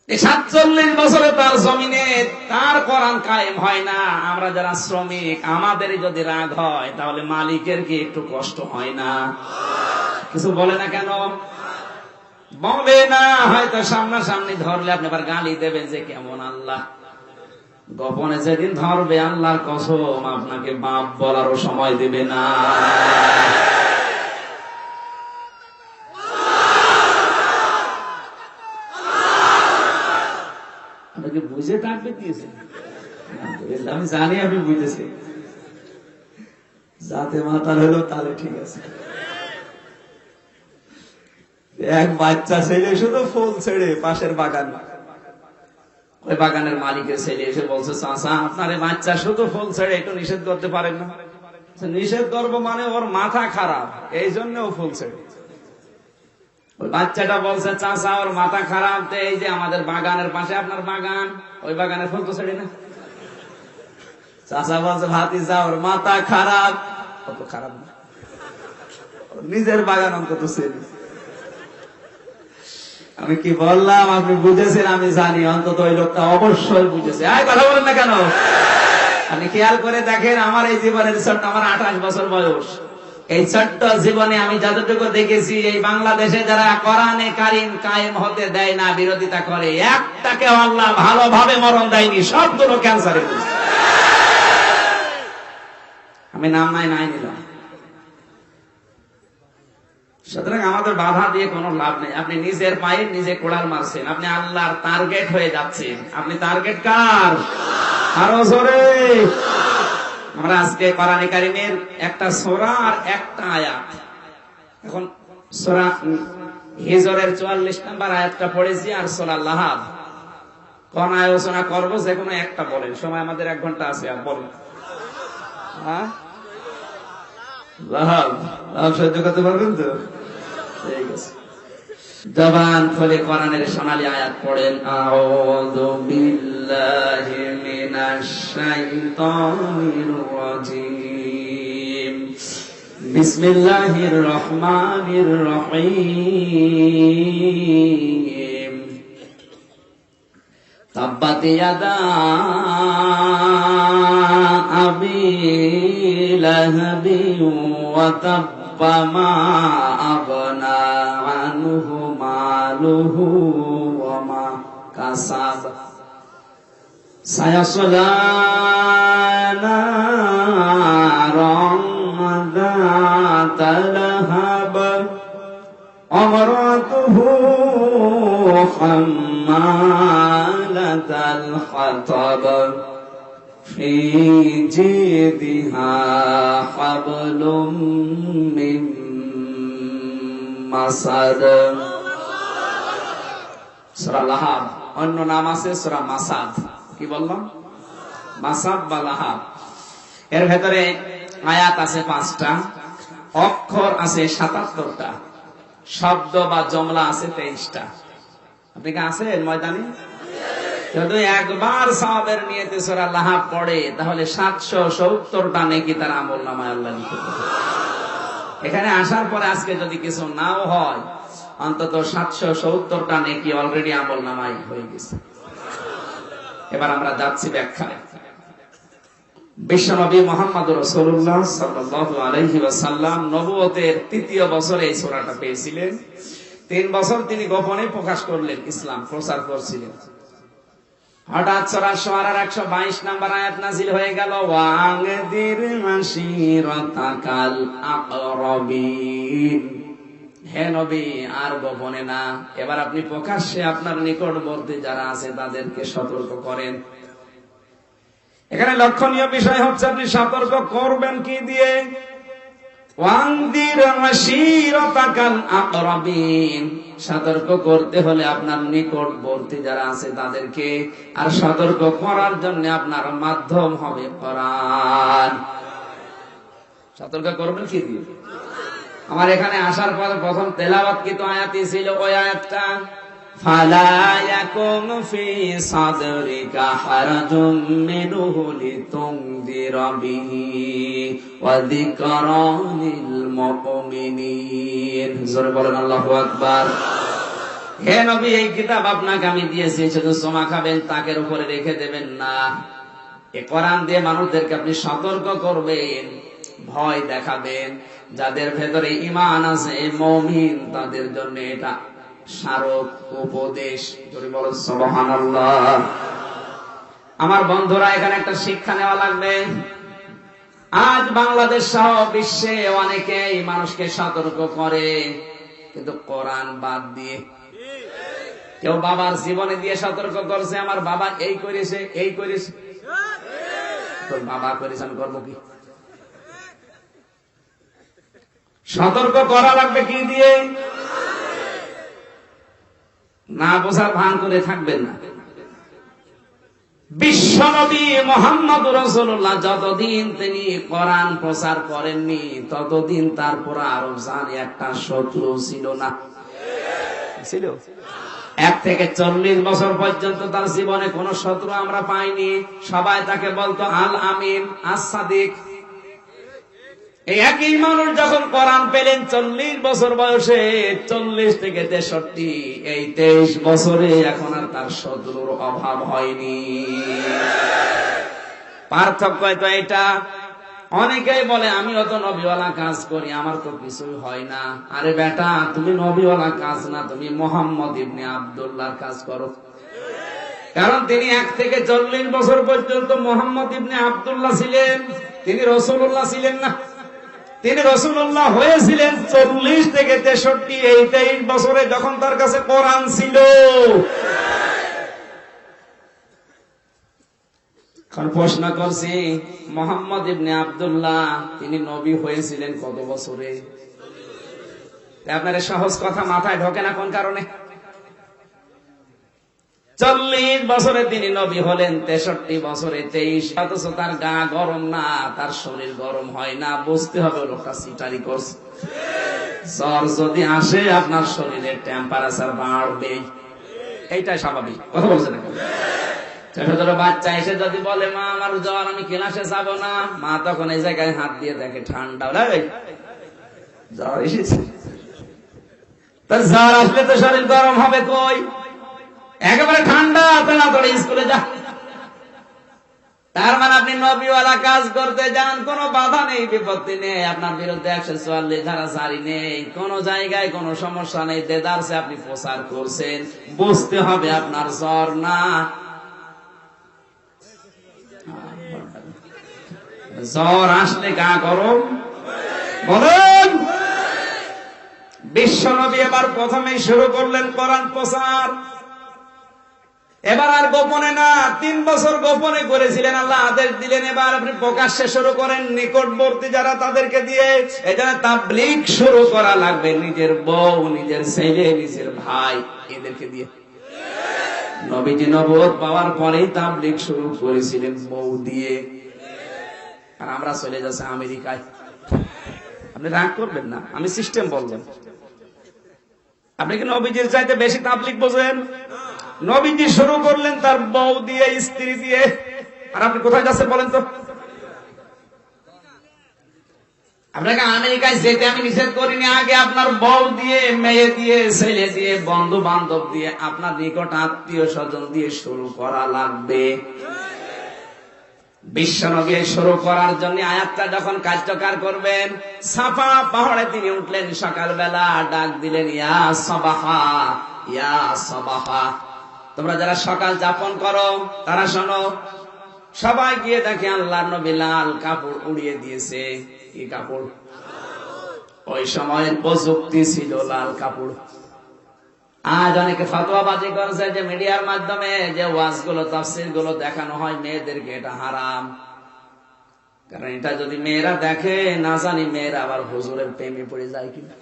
Speaker 1: 47 বছরে তার জমিনে তার কোরআন কায়েম হয় না। আমরা যারা শ্রমিক, আমাদেরই যদি রাগ হয় তাহলে মালিকের কি একটু কষ্ট হয় না? কিছু বলে না কেন? বলে না, হয়তো সামনাসামনি ধরলে আপনি আবার গালি দেবেন যে কেমন আল্লাহ। গোপনে যেদিন ধরবে আল্লাহর কসম আপনাকে বাপ বলারও সময় দেবে না। আপনাকে বুঝে ডাকবে দিয়েছেন, আমি জানি আপনি বুঝেছেন। যাতে মাতাল হলো তাহলে ঠিক আছে। এক বাচ্চা ছেলে শুধু ফুল ছেড়ে পাশের বাগান, ওই বাগানের মালিকের ছেলে এসে বলছে, চাচা আপনার বাচ্চা শুধু ফুল ছেড়ে একটু নিষেধ করতে পারেন না? নিষেধ করবো মানে ওর মাথা খারাপ, এই জন্য ও ফুল ছেড়ে। ওই বাচ্চাটা বলছে, চাচা ওর মাথা খারাপ, এই যে আমাদের বাগানের পাশে আপনার বাগান, ওই বাগানের ফুল তো ছেড়ে না। চাচা বলছে, ভাতিজা ওর মাথা খারাপ। অত খারাপ না, নিজের বাগান অন্তত ছেড়ে। আমি কি বললাম আপনি বুঝেছেন? আমি জানি অন্তত ওই লোকটা অবশ্যই বুঝেছে। কথা বলেন না কেন? আপনি খেয়াল করে দেখেন, আমার এই জীবনের ছোট্ট, আমার 28 বছর বয়স, এই ছোট্ট জীবনে আমি যতটুকু দেখেছি, এই বাংলাদেশে যারা কোরআনে কারিম কায়েম হতে দেয় না, বিরোধিতা করে, একটাকে আল্লাহ ভালোভাবে মরণ দেয়নি, সবগুলো ক্যান্সারে। আমি নাম নাই নিলাম। সুতরাং আমাদের বাধা দিয়ে কোনো লাভ নেই। আপনি নিজের পায়ে নিজে কোড়াল মারছেন, আপনি আল্লাহর টার্গেট হয়ে যাচ্ছেন। আপনি টার্গেট কার? আরো জোরে। আমরা আজকে কোরআনে কারিমের একটা সূরা আর একটা আয়াত, এখন সূরা হিজরের 44 নম্বর আয়াতটা পড়েছি, আর সূরা লাহাব কোন আলোচনা করবো, যে কোনো একটা বলেন। সময় আমাদের 1 ঘন্টা আছে, আর বলেন। লাহাব সহ্য করতে পারবেন তো? ঠিক আছে, জবান খুলে কোরআনের সোনালী আয়াত পড়েন। আউযু বিল্লাহি মিনাশ শাইতানির রাজীম। বিসমিল্লাহির রহমানির রহিম। তাব্বাত ইয়াদা আবি লাহাবি ওয়া তাব্বা মা আগনা আনহু মালুহু ওয়া মা কাসাব সায়াসলা নারান যাতা লাহাব আমরাতুহু হাম্মালাতাল হাতাব ফি জিদিহা হাবলুম মিন মাসাদ। সূরা লাহাব, অন্য নাম আছে সূরা মাসাদ। কি বললাম? মাসাদ বা লাহাব। এর ভেতরে আয়াত আছে 5টা, অক্ষর আছে 77টা, শব্দ বা জমলা আছে 23টা। আপনি কি আছেন ময়দানে? যদি একবার সওয়াবের নিয়তে সূরা লাহাব পড়ে তাহলে 770টা নেকি তার আমলনামায় আল্লাহ লিখে দেবে। এখানে আসার পরে আজকে যদি কিছু নাও হয়, অন্তত 770টা নেকি অলরেডি আমলনামায় হয়ে গেছে। এবার আমরা যাচ্ছি ব্যাখ্যায়। বিশ্বনবী মুহাম্মদুর রাসূলুল্লাহ সাল্লাল্লাহু আলাইহি ওয়াসাল্লাম নবুয়তের 3য় বছরে এই সূরাটা পেয়েছিলেন। 3 বছর তিনি গোপনে প্রকাশ করলেন, ইসলাম প্রচার করছিলেন। হঠাৎ সূরা শুআরার 122 নম্বর আয়াত নাযিল হয়ে গেল, ওয়াংদির মাশিরাতাকাল আকরাবিন। হে নবী, আর গোপনে না, এবার আপনি প্রকাশ্যে আপনার নিকটবর্তী যারা আছে তাদেরকে সতর্ক করেন। এখানে লক্ষণীয় বিষয় হচ্ছে আপনি সতর্ক করবেন কি দিয়ে? ওয়ানদির আশীরাতাকাল আকরাবিন, সতর্ক করতে হলে আপনার নিকটবর্তী যারা আছে তাদেরকে, আর সতর্ক করার জন্য আপনার মাধ্যম হবে কোরআন। সতর্ক করবেন কি দিয়ে? আমার এখানে আসার পর প্রথম তেলাওয়াত কিন্তু আয়াতই ছিল ওই আয়াতটা, ফালা ইয়াকুনু ফি সাদরিকা হারাজুম মিনহু লিতুনদিরা বিহি ওয়া যিকরা লিল মুমিনিন। জোরে বলেন আল্লাহু আকবার। হে নবী, এই কিতাব আপনাকে আমি দিয়েছি, শুধু সোমা খাবেন তাকের উপরে রেখে দেবেন না। এই কোরআন দিয়ে মানুষদেরকে আপনি সতর্ক করবেন, ভয় দেখাবেন। যাদের ভেতরে ঈমান আছে, মুমিন, তাদের জন্য এটা স্মারক উপদেশ। যদি বলেন সুবহানাল্লাহ। আমার বন্ধুরা, এখানে একটা শিক্ষা নেওয়া লাগবে। আজ বাংলাদেশ সহ বিশ্বে অনেকেই মানুষকে সতর্ক করে, কিন্তু কোরআন বাদ দিয়ে। কেউ বাবার জীবনে দিয়ে সতর্ক করছে, আমার বাবা এই করেছে, এই করেছে। তোর বাবা করেছে, আমি করবো কি? সতর্ক করা লাগবে কি দিয়ে? না বোঝার ভান করে থাকবেন না। বিশ্বনবী মুহাম্মদুর রাসূলুল্লাহ যতদিন তিনি কোরআন প্রচার করেননি, ততদিন তারপর আরব জানে একটা শত্রু ছিল না। ছিল 1 থেকে 40 বছর পর্যন্ত তার জীবনে কোন শত্রু আমরা পাইনি। সবাই তাকে বলতো আল আমিন, আস-সাদিক। এই একই মানুষ যখন কোরআন পেলেন 40 বছর বয়সে, 40 থেকে 63, এই 23 বছরে এখন আর তার শত্রুর অভাব হয়নি। পার্থক্য তো এটা। অনেকেই বলে আমিও তো নবীওয়ালা কাজ করি, আমার তো কিছুই হয় না। আরে বেটা, তুমি নবীওয়ালা কাজ না, তুমি মুহাম্মদ ইবনে আব্দুল্লাহর কাজ করো। কারণ তিনি 1 থেকে 40 বছর পর্যন্ত মুহাম্মদ ইবনে আব্দুল্লাহ ছিলেন, তিনি রাসূলুল্লাহ ছিলেন না। তিনি রাসূলুল্লাহ হয়েছিলেন 40 থেকে 63, এই 23 বছরে যখন তার কাছে কোরআন ছিল। কারণ প্রশ্ন করছি, মুহাম্মদ ইবনে আব্দুল্লাহ তিনি নবী হয়েছিলেন কত বছরে? আপনার সহজ কথা মাথায় ঢোকে না কোন কারণে? 40 বছরে তিনি নবী হলেন, 63 বছরে 23। অথচ তার গা গরম না, তার শরীর গরম হয় না। বুঝতে হবে লোকটা সিটারি করছে। জ্বর যদি আসে, আপনার শরীরের টেম্পারেচার বাড়বে, এইটাই স্বাভাবিক। কথা বলছেন না? ছোট ছোট বাচ্চা এসে যদি বলে মা আমার জ্বর, আমি ক্লাসে যাব না, মা তখন এই জায়গায় হাত দিয়ে দেখে ঠান্ডা, জ্বর এসেছে। তার জ্বর আসলে তো শরীর গরম হবে কই? একেবারে ঠান্ডা, তাড়াতাড়ি স্কুলে যা। তার মানে আপনি নবীওয়ালা কাজ করতে যান, কোনো বাধা নেই, বিপত্তি নেই, আপনার বিরুদ্ধে 144 ধারা জারি নেই, কোন জায়গায় কোনো সমস্যা নেই, দেদারসে আপনি প্রচার করছেন। বুঝতে হবে আপনার জ্বর না, জ্বর আসলে গা গরম। বলেন, বিশ্বনবী এবার প্রথমেই শুরু করলেন কোরআন প্রচার। এবার আর গোপনে না, 3 বছর গোপনে করেছিলেন, আল্লাহ আদেশ দিলেন এবার আপনি প্রকাশ্যে শুরু করেন, নিকটবর্তী যারা তাদেরকে দিয়ে। এখানে তাবলীগ শুরু করা লাগবে, নিজের বউ, নিজের ছেলে, নিজের ভাই, এদেরকে দিয়ে। নবীজি নবুয়ত পাওয়ার পরেই তাবলীগ শুরু করেছিলেন বউ দিয়ে। আর আমরা চলে যাচ্ছে আমেরিকায়। আপনি রাগ করবেন না, আমি সিস্টেম বললাম। আপনি কি নবীজির চাইতে বেশি তাবলীগ বোঝেন? নবীজি শুরু করলেন তার বউ দিয়ে, স্ত্রী দিয়ে। আর আপনি কোথায় যাচ্ছেন বলেন তো? আপনাকে আমেরিকায় যেতে আমি নিষেধ করিনি। আগে আপনার বউ দিয়ে, মেয়ে দিয়ে, ছেলে দিয়ে, বন্ধু বান্ধব দিয়ে, আপনার নিকট আত্মীয় স্বজন দিয়ে শুরু করা লাগবে। বিশ্বনবী শুরু করার জন্য আয়াতটা যখন কার্যকর করবেন, সাফা পাহাড়ে তিনি উঠলেন সকালবেলা, ডাক দিলেন ইয়া সাবাহা, ইয়া সাবাহা। তোমরা যারা সকাল যাপন করো তারা শোনো। সবাই গিয়ে দেখে আল্লাহর নবী লাল কাপড় উড়িয়ে দিয়েছে। কি কাপড়? ওই সময়ের প্রযুক্তি ছিল লাল কাপড়। আজ অনেকে ফতোয়াবাজি করছে যে মিডিয়ার মাধ্যমে যে ওয়াজগুলো, তাফসীরগুলো দেখানো হয় মেয়েদেরকে, এটা হারাম। কারণ এটা যদি মেয়েরা দেখে, না জানি মেয়েরা আবার হুজুরের প্রেমে পড়ে যায় কিনা।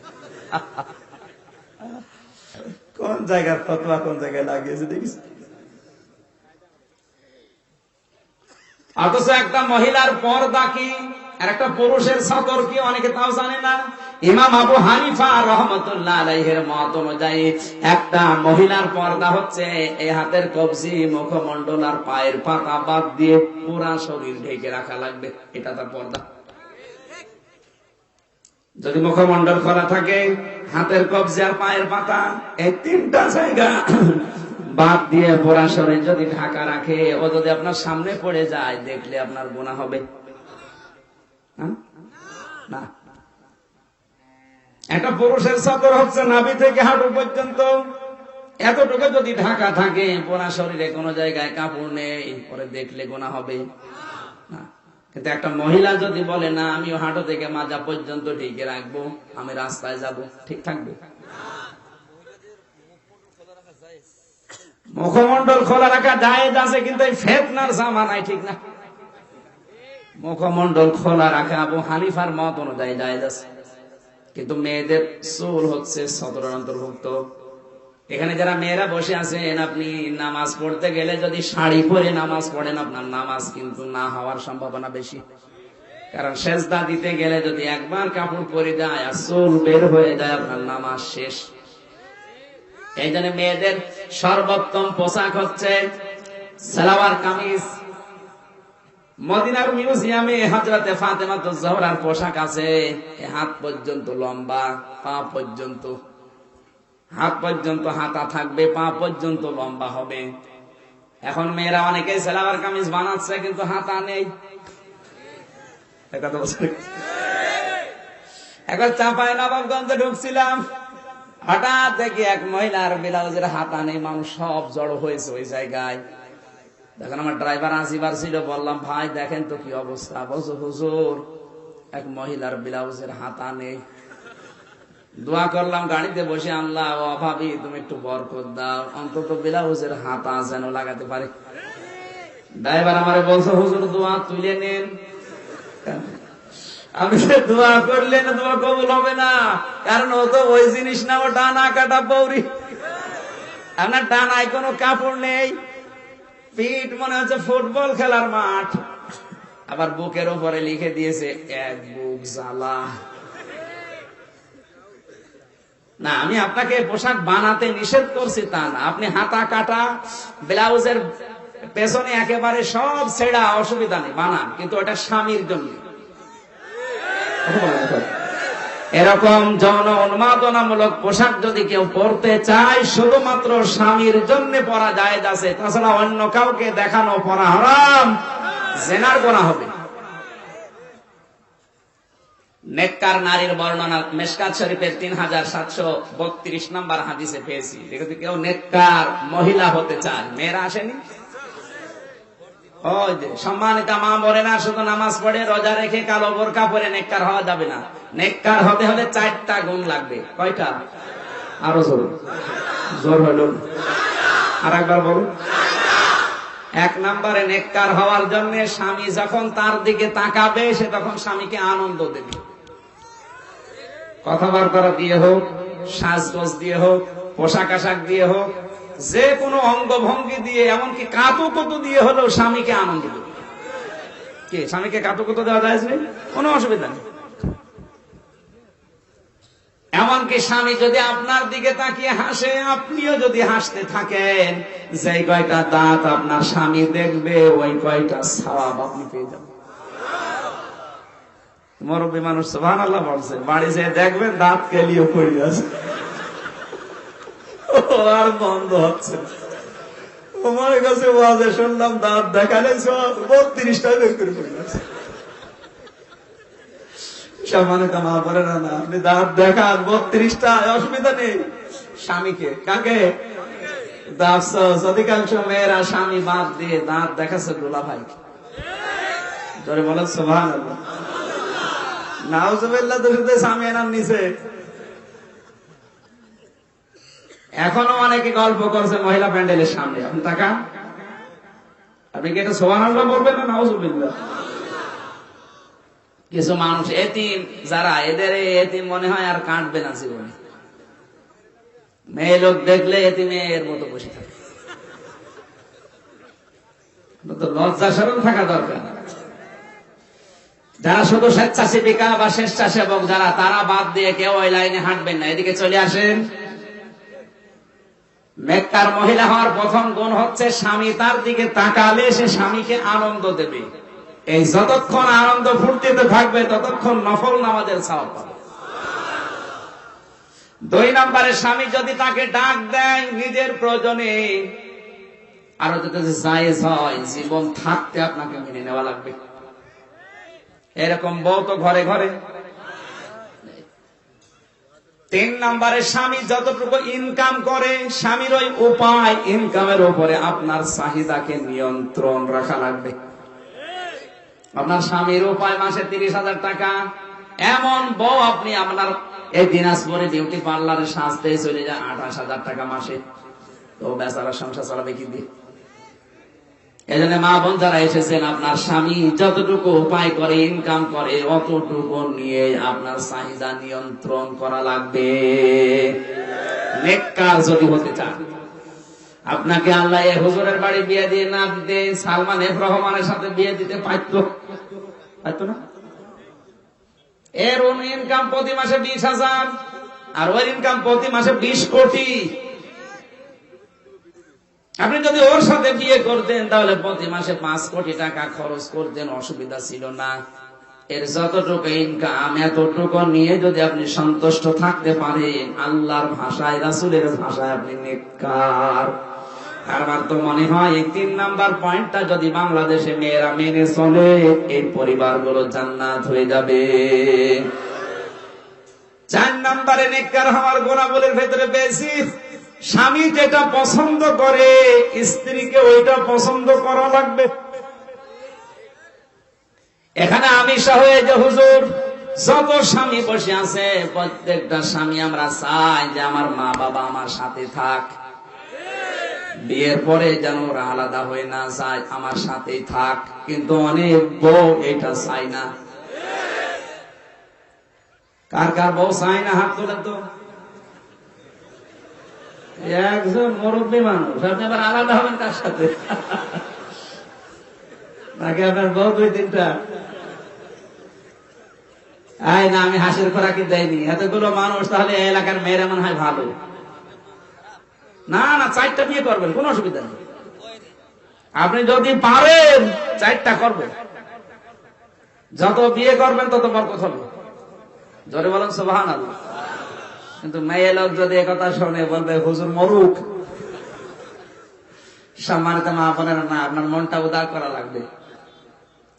Speaker 1: কোন জায়গার ফতোয়া কোন জায়গায় লাগিয়েছে দেখিস। অথচ একটা মহিলার পর্দা কি আর একটা পুরুষের সতর কি অনেকে তাও জানে না। ইমাম আবু হানিফা রাহমাতুল্লাহ আলাইহির মত অনুযায়ী একটা মহিলার পর্দা হচ্ছে এই হাতের কবজি, মুখমণ্ডল আর পায়ের পাতা বাদ দিয়ে পুরা শরীর ঢেকে রাখা লাগবে, এটা তার পর্দা। যদি মুখমণ্ডল খোলা থাকে, হাতের কবজি আর পায়ের পাতা এই তিনটা জায়গা বাদ দিয়ে পুরা শরীর যদি ঢাকা রাখে, ও যদি আপনার সামনে পড়ে যায়, দেখলে আপনার গুনাহ হবে না। একটা পুরুষের সতর হচ্ছে নাভি থেকে হাঁটু পর্যন্ত, এতটুকু যদি ঢাকা থাকে, পুরা শরীরে কোনো জায়গায় কাপড় নেই, পরে দেখলে গুনাহ হবে না। কিন্তু একটা মহিলা যদি বলে না, আমিও হাঁটু থেকে মাজা পর্যন্ত ঢেকে রাখবো, আমি রাস্তায় যাব, ঠিক থাকবে? মুখমণ্ডল খোলা রাখা জায়েজ আছে, কিন্তু এই ফিতনার জামানায় ঠিক না। মুখমণ্ডল খোলা রাখা আবু হানিফার মত অনুযায়ী জায়েজ আছে, কিন্তু মেয়েদের চুল হচ্ছে সতরের অন্তর্ভুক্ত। এখানে যারা মেয়েরা বসে আছেন, আপনি নামাজ পড়তে গেলে যদি শাড়ি পরে নামাজ পড়েন, আপনার নামাজ কিন্তু না হওয়ার সম্ভাবনা বেশি। কারণ সেজদা দিতে গেলে যদি একবার কাপড় পরে যায় আর চুল বের হয়ে যায়, আপনার নামাজ শেষ। এই জন্য মেয়েদের সর্বোত্তম পোশাক হচ্ছে সালোয়ার কামিজ। মদিনার মিউজিয়ামে হযরতে ফাতেমাতুজ জোহরার পোশাক আছে, হাত পর্যন্ত লম্বা, পা পর্যন্ত, হাত পর্যন্ত হাতা থাকবে, পা পর্যন্ত লম্বা হবে। এখন মেয়েরা অনেকেই সালোয়ার কামিজ বানাচ্ছে, কিন্তু হাতা নেই। এখন চাঁপাই নবাবগঞ্জে ঢুকছিলাম, হঠাৎ দেখি এক মহিলার ব্লাউজের হাতা নেই, মানুষ সব জড়ো হয়েছে ওই জায়গায়। দেখেন আমার ড্রাইভার আসিবার ছিল, বললাম ভাই দেখেন তো কি অবস্থা। বলছো হুজুর এক মহিলার ব্লাউজের হাতা নেই। দোয়া করলাম গাড়িতে বসে, আল্লাহ ও ভাবি তুমি একটু বরকত দাও, অন্তত ব্লাউজের হাতা যেন লাগাতে পারে। ড্রাইভার আমারে বলছো হুজুর দোয়া তুলে নেন। আমি দোয়া করলে না দোয়া কবুল হবে না, কারণ ও তো ওই জিনিস না, ও ডানা কাটা পৌরি। আপনার ডানায় কোনো কাপড় নেই, পিঠ মনে হচ্ছে ফুটবল খেলার মাঠ, আবার বুকের উপরে লিখে দিয়েছে এক বুক জ্বালা। না, আমি আপনাকে পোশাক বানাতে নিষেধ করছি তা না। আপনি হাতা কাটা ব্লাউজের পেছনে একেবারে সব ছেঁড়া, অসুবিধা নেই, বানান, কিন্তু ওটা স্বামীর জন্য। এরকম যৌন উন্মাদনামূলক পোশাক যদি কেউ পরতে চায়, শুধুমাত্র স্বামীর জন্য পরা জায়েজ আছে, তাছাড়া অন্য কাউকে দেখানো পরা হারাম, জিনার গুনাহ হবে। নেককার নারীর বর্ণনা মিশকাত শরীফের 3732 নম্বর হাদিসে পেয়েছি। যদি কেউ নেককার মহিলা হতে চায়, মেয়েরা আসেনি, ওই যে সম্মানিতা মা বলে না, শুধু নামাজ পড়ে রোজা রেখে কালো বোরকা পরে নেককার হওয়া যাবে না। নেককার হতে হলে 4টা গুণ লাগবে। কয়টা? আরো জোর, জোর হলো আর একবার বলুন। 1 নম্বরে নেককার হওয়ার জন্য স্বামী যখন তার দিকে তাকাবে, সে তখন স্বামীকে আনন্দ দেবে। কথাবার্তা দিয়ে হোক, সাজগোজ দিয়ে হোক, পোশাক আশাক দিয়ে হোক, যে কোনো অঙ্গভঙ্গি দিয়ে, এমনকি কাতুকুতু দিয়ে হলেও স্বামীকে আনন্দ দেবে। কি স্বামীকে কাতুকুতু দেওয়া যায় না? কোনো অসুবিধা নেই। এমনকি স্বামী যদি আপনার দিকে তাকিয়ে হাসে, আপনিও যদি হাসতে থাকেন, যে কয়টা দাঁত আপনার স্বামী দেখবে, ওই কয়টা সওয়াব আপনি পেয়ে যাবেন। মুরব্বী মানুষ সুবহানাল্লাহ বলছে, বাড়ি যেয়ে দেখবেন দাঁত কেলিয়ে পড়ে আছে, আর বন্ধ হচ্ছে। তোমার কাছে ওয়াজে শুনলাম দাঁত দেখালে 32টা বের করে পড়ে আছে। সম্মানিতা মা বলে না, আপনি দাঁত দেখান 32টা, অসুবিধা নেই। স্বামীকে, কাকে? অধিকাংশ মেয়েরা স্বামী বাদ দিয়ে দাঁত দেখাচ্ছে দুলা ভাই। ধরে বলেন সুবহানাল্লাহ। নাউজুবিল্লাহ, তো শুধু স্বামী এনার নিচে। এখনো অনেকে গল্প করছে মহিলা প্যান্ডেলের সামনে, আপনি তাকান। আপনি কি এটা সুবহানাল্লাহ বলবেন না নাউজুবিল্লাহ? কিছু মানুষ এতিম যারা, এদের এতিম মনে হয় আর কাটবে না জীবনে। মেয়ে লোক দেখলে এতিমের মতো বসে থাকে। লজ্জা শরম থাকা দরকার। যারা শুধু স্বেচ্ছাসেবিকা বা স্বেচ্ছাসেবক যারা, তারা বাদ দিয়ে কেউ ওই লাইনে হাঁটবেন না। এদিকে চলে আসেন। নেককার মহিলা হওয়ার প্রথম গুণ হচ্ছে স্বামী তার দিকে তাকালে সে স্বামীকে আনন্দ দেবে। এই যতক্ষণ আনন্দ ফুর্তিতে থাকবে ততক্ষণ নফল নামাজের সওয়াব পাবে। 2 নম্বরে স্বামী যদি তাকে ডাক দেয় নিজের প্রয়োজনে, আরো যদি জায়েজ হয়, জীবন থাকতে আপনাকে মেনে নেওয়া লাগবে। এরকম বউ তো ঘরে ঘরে। 3 নম্বরে স্বামী যতটুকু ইনকাম করে, স্বামীর ওই উপায় ইনকামের উপরে আপনার চাহিদাকে নিয়ন্ত্রণ রাখা লাগবে। আপনার স্বামীর উপায় মাসে 30,000 টাকা, এমন বউ আপনি আপনার এই দিনাজপুরে বিউটি পার্লারে সাজতে চলে যায় 28,000 টাকা মাসে, তো বেচারা সংসার চালাবে কি দিয়ে? এই জন্য মা বোন যারা এসেছেন, আপনার স্বামী যতটুকু উপায় করে ইনকাম করে অতটুকু নিয়ে আপনার চাহিদা নিয়ন্ত্রণ করা লাগবে। নেককার যদি হতে চান, আপনাকে আল্লাহ এই হুজুরের বাড়ি বিয়ে দিয়ে না দিতে সালমান এফ রহমানের সাথে বিয়ে দিতে পারতো না? এর ইনকাম প্রতি মাসে 20,000 আর ওর ইনকাম প্রতি মাসে 20 কোটি। আপনি যদি ওর সাথে বিয়ে করতেন তাহলে প্রতি মাসে 5 কোটি টাকা খরচ করতেন, অসুবিধা ছিল না। এর যতটুকু ইনকাম এতটুকু নিয়ে যদি আপনি সন্তুষ্ট থাকতে পারেন, আল্লাহর ভাষায়, রাসূলের ভাষায় আপনি নেককার। আমার তো মনে হয় এই 3 নাম্বার পয়েন্টটা যদি বাংলাদেশে মেয়েরা মেনে চলে, এই পরিবারগুলো জান্নাত হয়ে যাবে। 4 নম্বরে নেককার হওয়ার গুণাবলীর ভেতরে বেশি, স্বামী যেটা পছন্দ করে স্ত্রীকে ওইটা পছন্দ করা লাগবে। এখানে আমি সহ এই যে হুজুর যত স্বামী বসে আছে, প্রত্যেকটা স্বামী আমরা চাই যে আমার মা বাবা আমার সাথে থাক, বিয়ের পরে যেন ওরা আলাদা হয়ে না যায়, আমার সাথেই থাক। কিন্তু অনেক বউ এটা চাই না। কার কার বউ চাই না হাত তোলেন তো। একজন মুরব্বী মানুষ, আপনি আবার আলাদা হবেন কার সাথে? নাকি আপনার বউ 2-3টা? না, আমি হাসির খোরাকি দেয়নি। এতগুলো মানুষ, তাহলে এলাকার মেয়েরা মনে হয় ভালো। না না, 4টা বিয়ে করবেন, কোন অসুবিধা নেই। আপনি যদি পারেন 4টা করবেন, যত বিয়ে করবেন তত বরকত হবে। জোরে বলেন সুবহানাল্লাহ। কিন্তু মেয়ে লোক যদি একথা শুনে বলবে হুজুর মরুক। সম্মানিত মা বোনেরা, না, আপনার মনটা উদার করা লাগবে।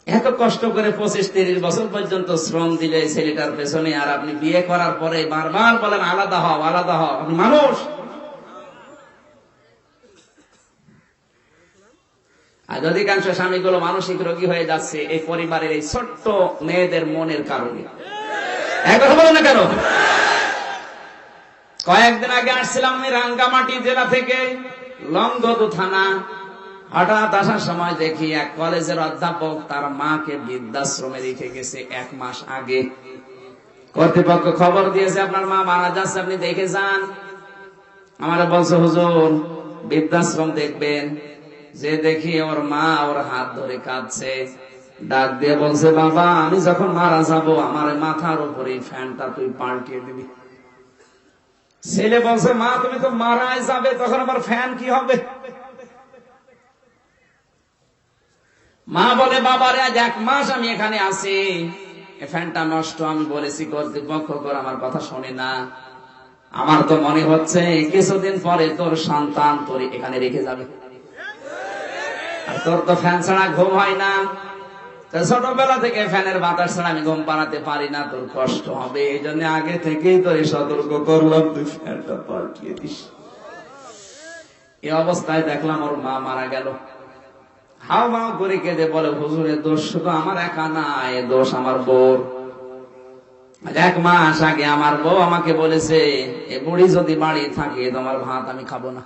Speaker 1: এত কষ্ট করে 25-30 বছর পর্যন্ত শ্রম দিলে ছেলেটার পেছনে, আর আপনি বিয়ে করার পরে বারবার বলেন আলাদা হও, আলাদা হও। আপনি মানুষ? আর অধিকাংশ স্বামীগুলো মানসিক রোগী হয়ে যাচ্ছে এই পরিবারের এই ছোট্ট মেয়েদের মনের কারণে। একথা বলো না কেন? কয়েকদিন আগে আসছিলাম আমি রাঙ্গামাটি জেলা থেকে, লংগদু থানা। হঠাৎ আসার সময় দেখি এক কলেজের অধ্যাপক তার মাকে বৃদ্ধাশ্রমে রেখে গেছে 1 মাস আগে। কর্তৃপক্ষ খবর দিয়েছে আপনার মা মারা যাচ্ছে, আপনি দেখে যান। আমার বলছে হুজুর বৃদ্ধাশ্রম দেখবেন। যে দেখি ওর মা ওর হাত ধরে কাঁদছে, ডাক দিয়ে বলছে, বাবা আমি যখন মারা যাব আমার মাথার উপরে ফ্যানটা তুই পাল্টিয়ে দিবি। ছেলে বলছে, মা তুমি তো মারাই যাবে, তখন আবার ফ্যান কি হবে? মা বলে, বাবারে আজ 1 মাস আমি এখানে আছি, ফ্যানটা নষ্ট। আমি বলেছি কর্তৃপক্ষ করে আমার কথা শোনে না। আমার তো মনে হচ্ছে কিছুদিন পরে তোর সন্তান তোর এখানে রেখে যাবে, আর তোর তো ফ্যান ছাড়া ঘুম হয় না। ছোটবেলা থেকে ফ্যানের বাতাস ছাড়া আমি ঘুম পাড়াতে পারি না, তোর কষ্ট হবে। এই জন্য আগে থেকেই তোর সতর্ক করলাম, তুই ফ্যানটা পাল্টিয়ে দিস। এই অবস্থায় দেখলাম ওর মা মারা গেল। হাও মাও করে কেঁদে বলে, হুজুরের দোষ শুধু আমার একা না, এ দোষ আমার বউ। 1 মাস আগে আমার বউ আমাকে বলেছে, এ বুড়ি যদি বাড়ি থাকে তোমার ভাত আমি খাবো না।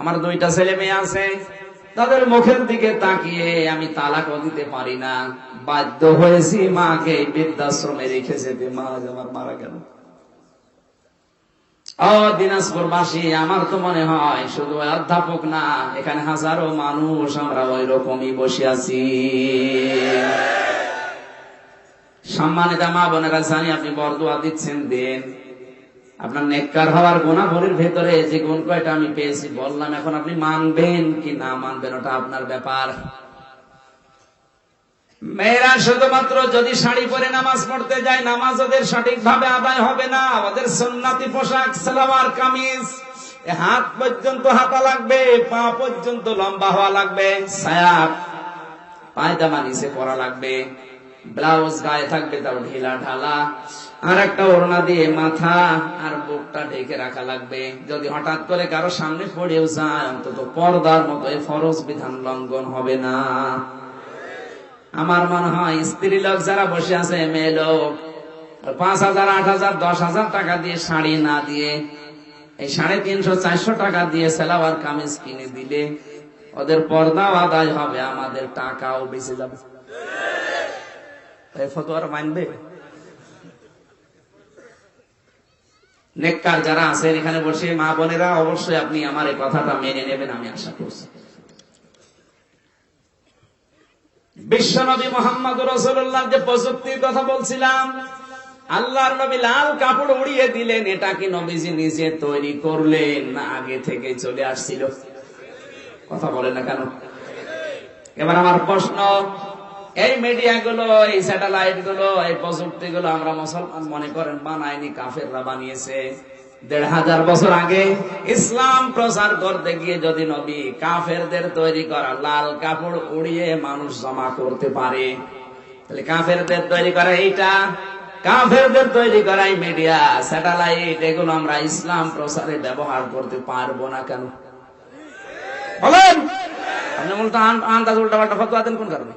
Speaker 1: আমার 2টা ছেলে মেয়ে আছে, তাদের মুখের দিকে তাকিয়ে আমি তালাকও দিতে পারি না, বাধ্য হয়েছি মাকে বৃদ্ধাশ্রমে রেখে যেতে। মা আমার মারা গেল। দিনাজপুরবাসী, আমার তো মনে হয় শুধু অধ্যাপক না, এখানে হাজারো মানুষ আমরা ওই রকমই বসে আছি। সম্মানিত মা বোনেরা, জানি আপনি বরদোয়া দিচ্ছেন, দেন। আপনার নেককার হওয়ার গুণাবলীর ভেতরে যে গুণ কয়টা আমি পেয়েছি বললাম, এখন আপনি মানবেন কি না মানবেন ওটা আপনার ব্যাপার। মেয়েরা শুধুমাত্র যদি শাড়ি পরে নামাজ পড়তে যায়, নামাজ ওদের সঠিকভাবে আদায় হবে না। ওদের সুন্নতি পোশাক সালোয়ার কামিজ, হাত পর্যন্ত হাতা লাগবে, পা পর্যন্ত লম্বা হওয়া লাগবে, সায়া পায়জামা নিচে পরা লাগবে, ব্লাউজ গায়ে থাকবে তাও ঢিলা ঢালা, আর একটা ওড়না দিয়ে মাথা আর বুকটা ঢেকে রাখা লাগবে। যদি হঠাৎ করে কারো সামনে পড়েও যায়, অন্তত পর্দার মতো ফরজ বিধান লঙ্ঘন হবে না। আমার মনে হয় স্ত্রী লোক যারা বসে আছে, মেয়ে লোক 5,000, 8,000, 10,000 টাকা দিয়ে শাড়ি না দিয়ে এই 350, 400 টাকা দিয়ে সালোয়ার কামিজ কিনে দিলে ওদের পর্দাও আদায় হবে, আমাদের টাকাও বেঁচে যাবে। ফতোয়ার মানবে? নেককার যারা আছেন এখানে বসে মা বোনেরা, অবশ্যই আপনি আমার এই কথাটা মেনে নেবেন, আমি আশা করছি। বিশ্বনবী মুহাম্মদ রাসূলুল্লাহ যে প্রযুক্তির কথা বলছিলাম, আল্লাহর নবী লাল কাপড় উড়িয়ে দিলেন, এটা কি নবীজি নিজে তৈরি করলেন না আগে থেকে চলে আসছিল? কথা বলেন না কেন? এবার আমার প্রশ্ন, এই মিডিয়া গুলো, এই স্যাটেলাইট গুলো, এই প্রযুক্তি গুলো আমরা মুসলমান মনে করেন বানায়নি, কাফেররা বানিয়েছে। 1,500 বছর আগে ইসলাম প্রচার করতে গিয়ে যদি নবী কাফেরদের তৈরি করা লাল কাপড় উড়িয়ে মানুষ জমা করতে পারে, তাহলে কাফেরদের তৈরি করা এইটা, কাফেরদের তৈরি করা এই মিডিয়া স্যাটেলাইট, এগুলো আমরা ইসলাম প্রচারে ব্যবহার করতে পারবো না কেন? বলেন। আপনি বলতে আন্দাজ উল্টাপাল্টা ফতোয়া দেন কোন কারণে?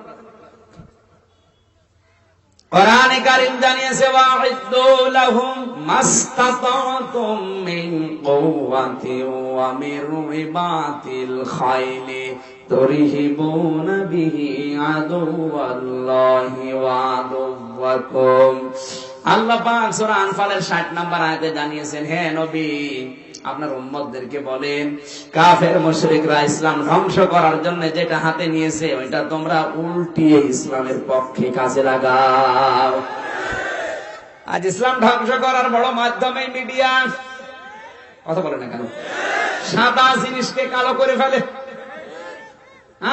Speaker 1: কোরআনে কারীম জানিয়েছে, ওয়া'ইদ্দু লাহুম মাসতাতাতুম মিন কুওয়াতি ওয়া মির রিবাতিল খাইলি তুরহিবুনা বিহি আদুওয়াল্লাহি ওয়া আদুওয়াকুম। আল্লাহ পাক সূরা আনফালের 60 নম্বর আয়াতে জানিয়েছেন, হে নবী আপনার উম্মতদেরকে বলেন, কাফের মুশরিকরা ইসলাম ধ্বংস করার জন্য যেটা হাতে নিয়েছে ওইটা তোমরা উল্টিয়ে ইসলামের পক্ষে কাজে লাগাও। আজ ইসলাম ধ্বংস করার বড় মাধ্যম এই মিডিয়া। কথা বলে না কেন? সাদা জিনিসকে কালো করে ফেলে।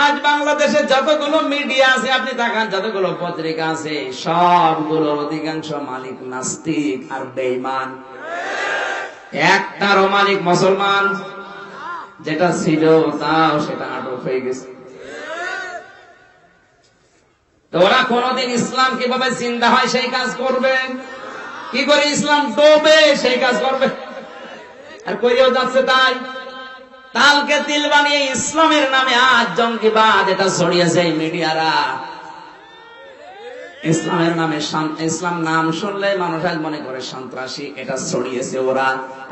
Speaker 1: আজ বাংলাদেশে যতগুলো মিডিয়া আছে আপনি তাকান, যতগুলো পত্রিকা আছে সবগুলোর অধিকাংশ মালিক নাস্তিক আর বেঈমান। একটারও মালিক মুসলমান, যেটা ছিল তাও সেটা আটক হয়ে গেছে। তো ওরা কোনদিন ইসলাম কিভাবে জিন্দা হয় সেই কাজ করবে, কি করে ইসলাম ডোবে সেই কাজ করবে, আর কইরেও যাচ্ছে তাই। তালকে তিল বানিয়ে ইসলামের নামে আজ জঙ্গিবাদ এটা ছড়িয়েছে এই মিডিয়ারা। ইসলামের নামে, ইসলাম নাম শুনলে মানুষ আজ মনে করে সন্ত্রাসী, এটা ছড়িয়েছে ওরা।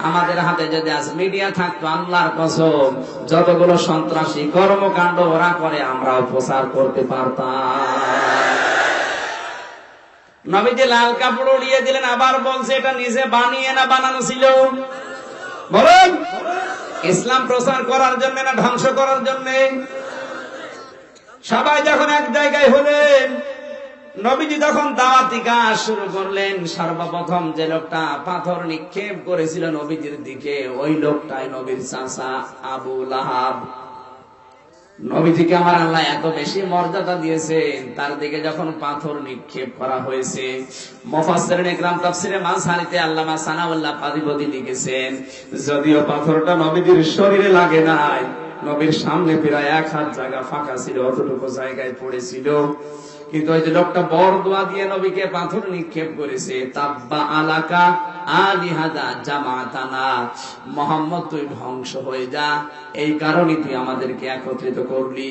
Speaker 1: আমাদের হাতে যদি আজ মিডিয়া থাকতো, আল্লাহর কসম যতগুলো সন্ত্রাসী কর্মকাণ্ড ওরা করে আমরাও প্রচার করতে পারতাম। নবীজি লাল কাপড় উড়িয়ে দিলেন, আবার বলছে এটা নিজে বানিয়ে না বানানো ছিল? বলুন, ইসলাম প্রচার করার জন্য না ধ্বংস করার জন্য? সবাই যখন এক জায়গায় হলেন, নবীজি যখন দাওয়াতি কাজ শুরু করলেন, সর্বপ্রথম যে লোকটা পাথর নিক্ষেপ করেছিল নবীজির দিকে, ওই লোকটাই নবীর চাচা আবু লাহাব। নবীজিকে আমার আল্লাহ এত বেশি মর্যাদা দিয়েছেন, তার দিকে যখন পাথর নিক্ষেপ করা হয়েছে, মুফাসসিরিন ইকরাম তাফসীরে মাযহারিতে আল্লামা সানাউল্লাহ পাদিপতি লিখেছেন, যদিও পাথরটা নবীজির শরীরে লাগে নাই, নবীর সামনে প্রায় 1 হাত জায়গা ফাঁকা ছিল, অতটুকু জায়গায় পড়েছিল। কিন্তু ওই যে লোকটা বরদোয়া দিয়ে নবীকে পাথর নিক্ষেপ করেছে, তাব্বা আলাকা আলিহাদা জামাতানা, মুহাম্মদ তুই ধ্বংস হয়ে যা, এই কারণে তুই আমাদেরকে একত্রিত করলি।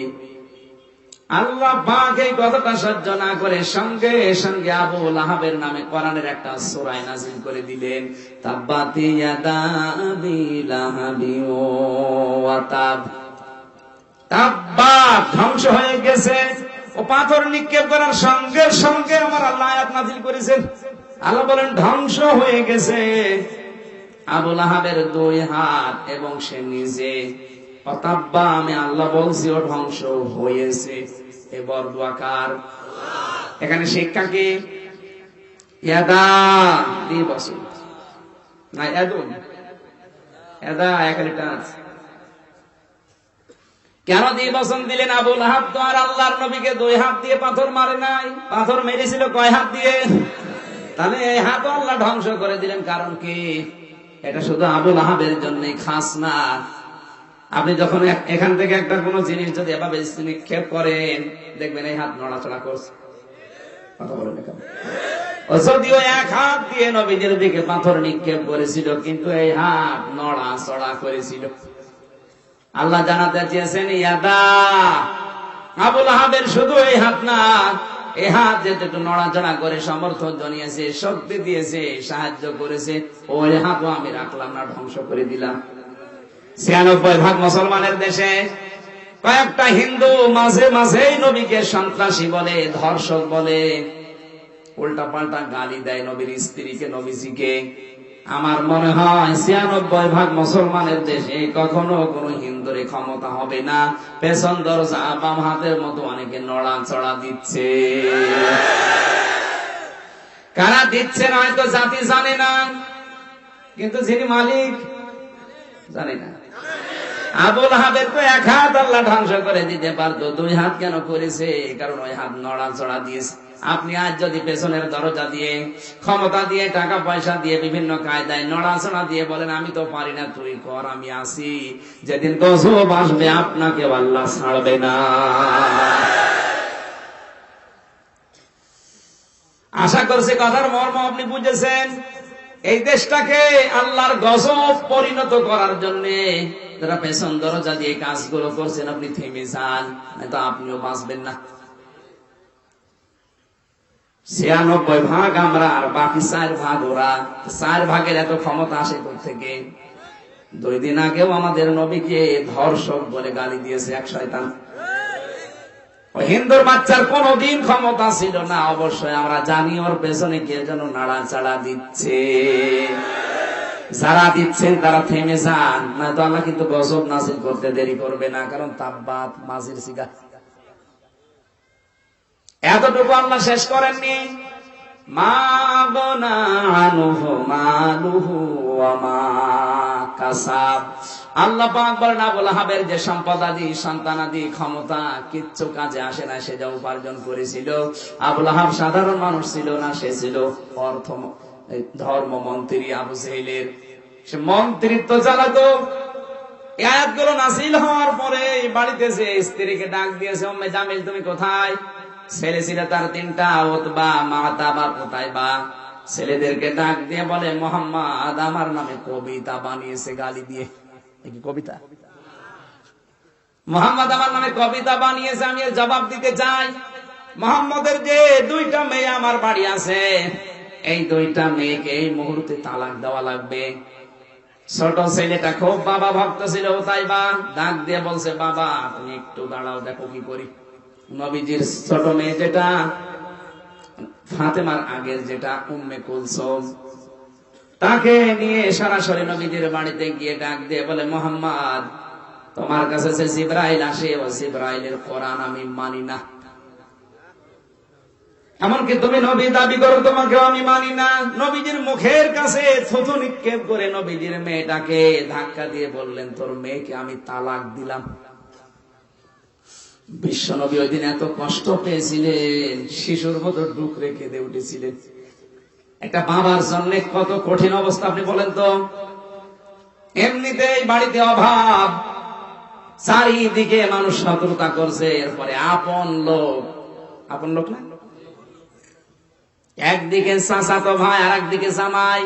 Speaker 1: আল্লাহ পাক এই কথাটা সহ্য না করে সঙ্গে সঙ্গে আবু লাহাবের নামে কোরআনের একটা সূরা নাযিল করে দিলেন, তাব্বাতি ইয়াদা আবি লাহাবি ওয়া তাব। তাব্বা ধ্বংস হয়ে গেছে। ও পাথর নিক্ষেপ করার সঙ্গে সঙ্গে আমার আল্লাহ আয়াত নাযিল করেছেন। আল্লাহ বলেন ধ্বংস হয়ে গেছে আবু লাহাবের 2 হাত এবং সে নিজে। অতাব্বা আমি আল্লাহ বলছি ও ধ্বংস হয়েছে। এ বর্দোয়াকার। এখানে শিক্ষা কি? ইয়াদা দিয়ে বসে না, এদুন এদা এখানে টাচ। কেন দিয়ে বসন দিলেন? আবু লাহাব তো আর আল্লাহর নবীকে 2 হাত দিয়ে পাথর মারে নাই। পাথর মেরেছিল কয় হাত দিয়ে? তাহলে এই হাত আল্লাহ ধ্বংস করে দিলেন। কারণ কি? এটা শুধু আবু লাহাবের জন্য খাস না। আপনি যখন এখান থেকে একটা কোনো জিনিস যদি এভাবে নিক্ষেপ করেন, দেখবেন এই হাত নড়াচড়া করছে। কথা বলেন না কেন? ও যদিও 1 হাত দিয়ে নবীদের দিকে পাথর নিক্ষেপ করেছিল, কিন্তু এই হাত নড়াচড়া করেছিল। আল্লাহ জানাতে চেয়েছেন ইয়াদা, আবু লাহাবের শুধু এই হাত না, এই হাত যেটা একটু নড়াচড়া করে সমর্থন জানিয়েছে, শক্তি দিয়েছে, সাহায্য করেছে, ওই হাতও আমি রাখলাম না, ধ্বংস করে দিলাম। 96% মুসলমানের দেশে কয়েকটা হিন্দু মাঝে মাঝেই নবীকে সন্ত্রাসী বলে, ধর্ষক বলে, উল্টা পাল্টা গালি দেয় নবীর স্ত্রীকে, নবীজিকে। আমার মনে হয় 96% মুসলমানের দেশে কখনো কোনো হিন্দুর ক্ষমতা হবে না। পেছন দরজা বাম হাতের মতো অনেকে নড়াচড়া দিচ্ছে। কারা দিচ্ছে না হয়তো জাতি জানে না, কিন্তু যিনি মালিক জানে না। আবু লাহাবের তো 1 হাত আল্লাহ ধ্বংস করে দিতে পারতো, 2 হাত কেন করেছে? কারণ ওই হাত নড়াচড়া দিয়েছে। আপনি আজ যদি পেছনের দরজা দিয়ে, ক্ষমতা দিয়ে, টাকা পয়সা দিয়ে, বিভিন্ন কায়দায় নড়াচড়া দিয়ে বলেন আমি তো পারি না, তুই কর, আমি আসি, যেদিন গজব আসবে আপনাকে আল্লাহ ছাড়বে না। আশা করছি কথার মর্ম আপনি বুঝেছেন। এই দেশটাকে আল্লাহর গজব পরিণত করার জন্য যারা পেছন দরজা দিয়ে কাজগুলো করছেন, আপনি থেমে যান, নয়তো আপনিও বাঁচবেন না। 96% আমরা, আর বাকি 4% ওরা। 4 ভাগের এত ক্ষমতা আসে থেকে? 2 দিন আগেও আমাদের নবীকে ধর্ষক বলে গালি দিয়েছে এক শয়তান। ওই হিন্দুর বাচ্চার কোনদিন ক্ষমতা ছিল না। অবশ্যই আমরা জানি ওর পেছনে কে যেন নাড়াচাড়া দিচ্ছে। যারা দিচ্ছেন তারা থেমে যান, নয়তো আল্লাহ কিন্তু গজব নাযিল করতে দেরি করবে না। কারণ তাব্বাত মাজির সিগা। এতটুকু আল্লাহ শেষ করেননি। মা গনা আনহু মালুহু ওয়া মা কাসাব। আল্লাহ পাক বলেন আবু লাহাবের যে সম্পদাদি, সন্তানাদি, ক্ষমতা কিচ্ছু কাজে আসে না। সে যা উপার্জন করেছিল, আবু লাহাব সাধারণ মানুষ ছিল না, সে ছিল ধর্মমন্ত্রী আবু জেহেলের। সে মন্ত্রিত্ব চালাতো। এই আয়াতগুলো নাযিল হওয়ার পরে বাড়িতে যে স্ত্রীকে ডাক দিয়েছে, উম্মে জামিল তুমি কোথায়? ছেলে ছিল তার 3টা, উতবা, মাতাবা, কোতাইবা। ছেলেদেরকে ডাক দিয়ে বলে মুহাম্মদ আমার নামে কবিতা বানিয়েছে গালি দিয়ে। কি কবিতা? মুহাম্মদ আমার নামে কবিতা বানিয়েছে, আমি এর জবাব দিতে চাই। মুহাম্মদের যে 2টা মেয়ে আমার বাড়ি আছে, এই 2টা মেয়েকে এই মুহূর্তে তালাক দেওয়া লাগবে। ছোট ছেলেটা খুব বাবা ভক্ত ছিল, উতাইবা, ডাক দিয়ে বলছে বাবা তুমি একটু দাঁড়াও, দেখো কি করি। নবীজির ছোট মেয়ে যেটা, ফাতেমার আগের যেটা, উম্মে কুলসুম, তাকে নিয়ে সরাসরি নবীজির বাড়িতে গিয়ে ডাক দিয়ে বলে মুহাম্মদ তোমার কাছে যে জিবরাইল আসে, ও জিবরাইলের কোরআন আমি মানি না। এমনকি তুমি নবী দাবি করো, তোমাকেও আমি মানি না। নবীজির মুখের কাছে থুতু নিক্ষেপ করে নবীজির মেয়েটাকে ধাক্কা দিয়ে বললেন তোর মেয়েকে আমি তালাক দিলাম। বিশ্ব নবী ওই দিন এত কষ্ট পেয়েছিলেন, শিশুর মতো ডুকরে কেঁদে উঠেছিলেন। একটা বাবার জন্য কত কঠিন অবস্থা আপনি বলেন তো। এমনিতেই বাড়িতে অভাব, চারিদিকে মানুষ শত্রুতা করছে, এরপরে আপন লোক না, একদিকে চাচাতো ভাই আর একদিকে জামাই,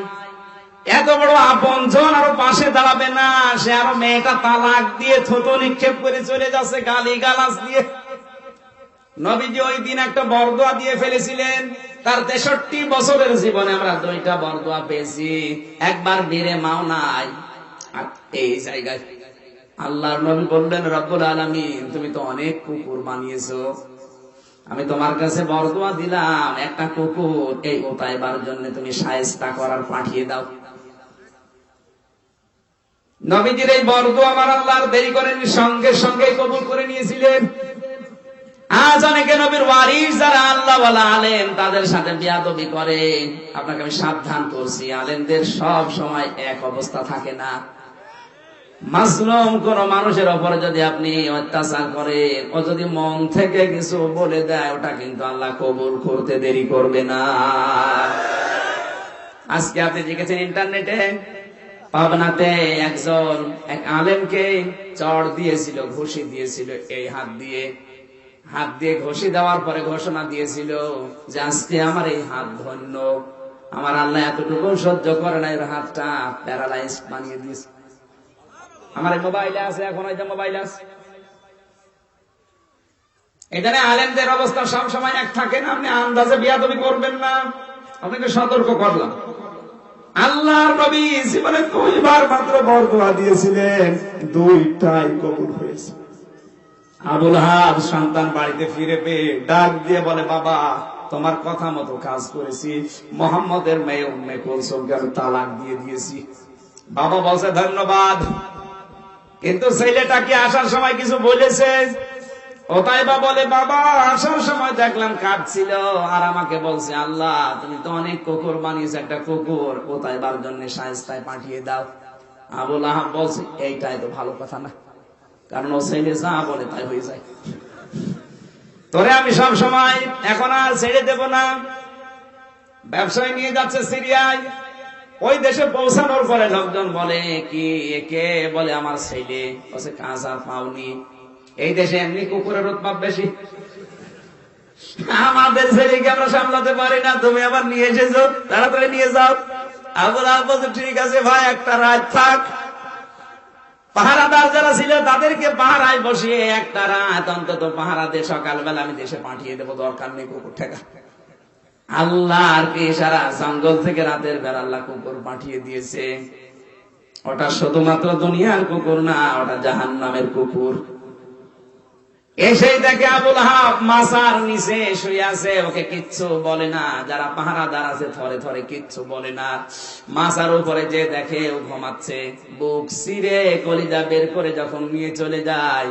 Speaker 1: এত বড় আপনজন আরো পাশে দাঁড়াবে না। সে আরো মেয়েটা তালাক দিয়ে থুতু নিক্ষেপ করে চলে যাচ্ছে গালি গালাজ দিয়ে। নবীজি ওই দিন একটা বরদোয়া দিয়ে ফেলেছিলেন। তার 63 বছরের জীবনে আমরা 2টা বরদোয়া পেয়েছি। একবার বীরে মাও নাই, আর এই জায়গায় আল্লাহর নবী বললেন, রব্বুল আলামিন তুমি তো অনেক কুকুর বানিয়েছো, আমি তোমার কাছে বরদোয়া দিলাম একটা কুকুর এই ওতাইবার জন্য তুমি শায়েস্তা করার পাঠিয়ে দাও। নবীজির এই বরদোয়া আমার আল্লাহর দেরি করেনি, সঙ্গে সঙ্গে কবুল করে নিয়েছিলেন। আজ অনেকে নবীর ওয়ারিস যারা আল্লাহ ওয়ালা আলেম তাদের সাথে বিয়াদবি করে। আপনাকে আমি সাবধান করছি, আলেমদের সব সময় এক অবস্থা থাকে না। মাসলুম কোন মানুষের উপরে যদি আপনি অত্যাচার করেন, ও যদি মন থেকে কিছু বলে দেয়, ওটা কিন্তু আল্লাহ কবুল করতে দেরি করবে না। আজকে আপনি দেখেছেন ইন্টারনেটে, পাবনাতে একজন এক আলেমকে চড় দিয়েছিল, ঘুষি দিয়েছিল এই হাত দিয়ে ঘুষি দেওয়ার পরে ঘোষণা দিয়েছিল যে আজকে আমার এই হাত ধন্য, আমার আল্লাহ এতটুকু সহ্য করে না, এর হাতটা প্যারালাইজ বানিয়ে দিয়েছে। আমার মোবাইলে আছে, এখন ওই যে মোবাইল আছে। এখানে আলেমদের অবস্থা সব সময় এক থাকে না, আপনি আন্দাজে বিয়াদবি করবেন না, আপনাকে সতর্ক করলাম। আল্লাহর নবী জীবনে 2 বার মাত্র বরদোয়া দিয়েছিলেন, 2টাই কবুল হয়েছে। আবুল হাব সন্তান বাড়িতে ফিরে পেয়ে ডাক দিয়ে বলে, বাবা তোমার কথা মতো কাজ করেছি, মুহাম্মদের মেয়ে উম্মে কুলসুমকে আমি তালাক দিয়ে দিয়েছি। বাবা বলছে ধন্যবাদ, কিন্তু ছেলেটা কি আসার সময় কিছু বলেছে? ওতাইবা বলে, বাবা আসার সময় দেখলাম কাঁদছিল, আর আমাকে বলছে আল্লাহ তুমি তো অনেক কুকুর বানিয়েছো, একটা কুকুর ওতাইবার জন্য শায়েস্তায় পাঠিয়ে দাও। আবুল আহাব বলছে এইটাই তো ভালো কথা না, কারণ ও ছেলে যা বলে তাই হয়ে যায়। তোরে আমি সব সময় এখন আর ছেড়ে দেব না। ব্যবসায় নিয়ে যাচ্ছে সিরিয়ায়, ওই দেশে পৌঁছানোর পরে লোকজন বলে কি একে, বলে আমার ছেলে। বলছে কাজ আর পাওনি, এই দেশে এমনি কুকুরের উৎপাত বেশি, আমাদের ছেলেকে আমরা সামলাতে পারি না, তুমি আবার নিয়ে এসেছো, তাড়াতাড়ি নিয়ে যাও। আবুল আহাব বলছে ঠিক আছে ভাই, একটা রাত থাক। পাহারাদার যারা ছিল তাদেরকে পাহারায় বসিয়ে একটা রাত অন্তত পাহারা দিয়ে সকালবেলা আমি দেশে পাঠিয়ে দেবো, দরকার নেই কুকুর ঠেকা। আল্লাহ আর কি সারা জঙ্গল থেকে রাতের বেলা আল্লাহ কুকুর পাঠিয়ে দিয়েছে। ওটা শুধুমাত্র দুনিয়ার কুকুর না, ওটা জাহান্নামের কুকুর। এসেই দেখে আবুল আহাব মাসার নিচে শুয়ে আছে, ওকে কিচ্ছু বলে না, যারা পাহারাদার আছে থরে থরে কিচ্ছু বলে না। মাসার উপরে যে দেখে ও ঘুমাচ্ছে, বুক চিরে কলিজা বের করে যখন নিয়ে চলে যায়,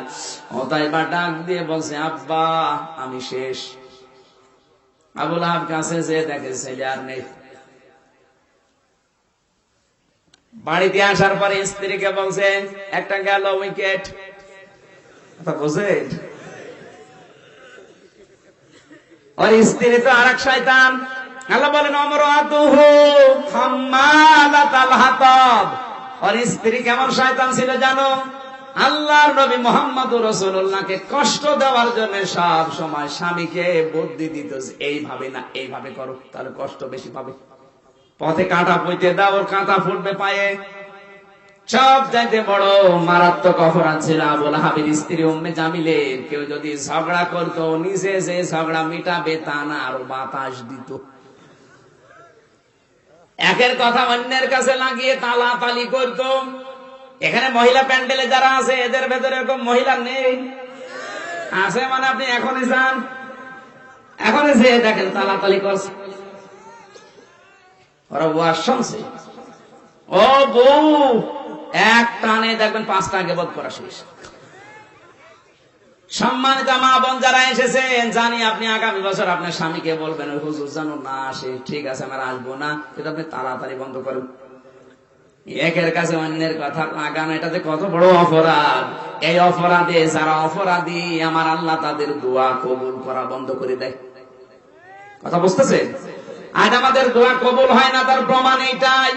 Speaker 1: ওতাইবা ডাক দিয়ে বলছে আব্বা আমি শেষ। আবুল আহাব কাছে যে দেখে ছেলে আর নেই। বাড়িতে আসার পরে স্ত্রীকে বলছে একটা গেল উইকেট, বুঝেন? ওর স্ত্রী তো আরেক শয়তান। আল্লাহ বলেন আমরাতুহু হাম্মালাতাল হাতাব। ওর স্ত্রী কেমন শয়তান ছিল জানো? আল্লাহর নবী মুহাম্মদুর রাসূলুল্লাহকে কষ্ট দেওয়ার জন্য সব সময় স্বামীকে বুদ্ধি দিত, এইভাবে না এইভাবে করো, তাহলে কষ্ট বেশি পাবে। পথে কাঁটা পুঁতে দাও, ওর কাঁটা ফুটবে পায়ে। সব চাইতে বড় মারাত্মক অপরাধ ছিল আবুল আহাবের স্ত্রী উম্মে জামিলের। কেউ যদি ঝগড়া করতো, নিজে যে ঝগড়া মিটাবে তা না, আরো বাতাস দিত। একের কথা অন্যের কাছে লাগিয়ে তালাতালি করতো। এখানে মহিলা প্যান্ডেলে যারা আছে এদের ভেতরে এরকম মহিলা নেই? আছে মানে আপনি এখনই যান, এখনই যে দেখেন তালাতালি করছে, ওরা ওয়াজ শুনছে। ও বউ এক টানে দেখবেন 5টা গিবত করা শেষ। সম্মানিত মা বোন যারা এসেছেন, জানি আপনি আগামী বছর আপনার স্বামীকে বলবেন ওই হুজুর যেন না আসে, ঠিক আছে আমরা আসবো না, কিন্তু আপনি তাড়াতাড়ি বন্ধ করেন। একের কাছে অন্যের কথা লাগানো, এটাতে কত বড় অপরাধ। এই অপরাধে যারা অপরাধী, আমার আল্লাহ তাদের দোয়া কবুল করা বন্ধ করে দেয়। কথা বুঝতেছেন? আজ আমাদের দোয়া কবুল হয় না, তার প্রমাণ এইটাই।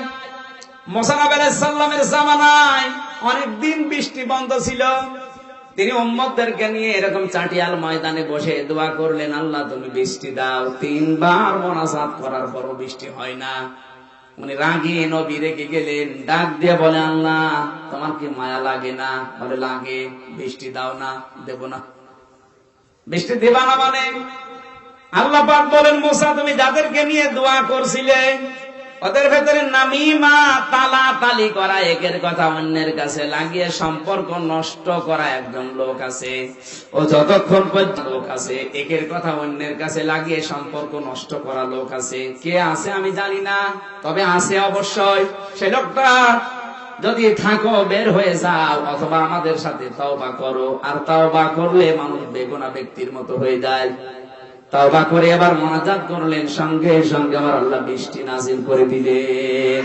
Speaker 1: মুসা আলাইহিস সালামের জামানায় অনেকদিন বৃষ্টি বন্ধ ছিল। তিনি উম্মতদেরকে নিয়ে এরকম চাটিয়াল ময়দানে বসে দোয়া করলেন, আল্লাহ তুমি বৃষ্টি দাও। 3 বার মোনাজাত করার পরও বৃষ্টি হয় না। উনি রাগে নবী রেগে গেলেন, ডাক দিয়ে বলে আল্লাহ তোমার কি মায়া লাগে না? বলে লাগে। বৃষ্টি দাও না। দেব না। বৃষ্টি দেবা না মানে? আল্লাহ পাক বলেন মুসা তুমি যাদেরকে নিয়ে দোয়া করছিলে ওদের ভেতরে নামিমা, তালাতালি করা, একের কথা অন্যের কাছে লাগিয়ে সম্পর্ক নষ্ট করা একজন লোক আছে। ও যতক্ষণ পর্যন্ত লোক আছে, একের কথা অন্যের কাছে লাগিয়ে সম্পর্ক নষ্ট করা লোক আছে। কে আছে আমি জানি না, তবে আছে অবশ্যই। সে লোকটা যদি থাকো বের হয়ে যাও, অথবা আমাদের সাথে তওবা করো। আর তওবা করলে মানুষ বেগুনা ব্যক্তির মতো হয়ে যায়। তওবা করে এবার মুনাজাত করলেন, সঙ্গে সঙ্গে আমার আল্লাহ বৃষ্টি নাজিল করে দিলেন।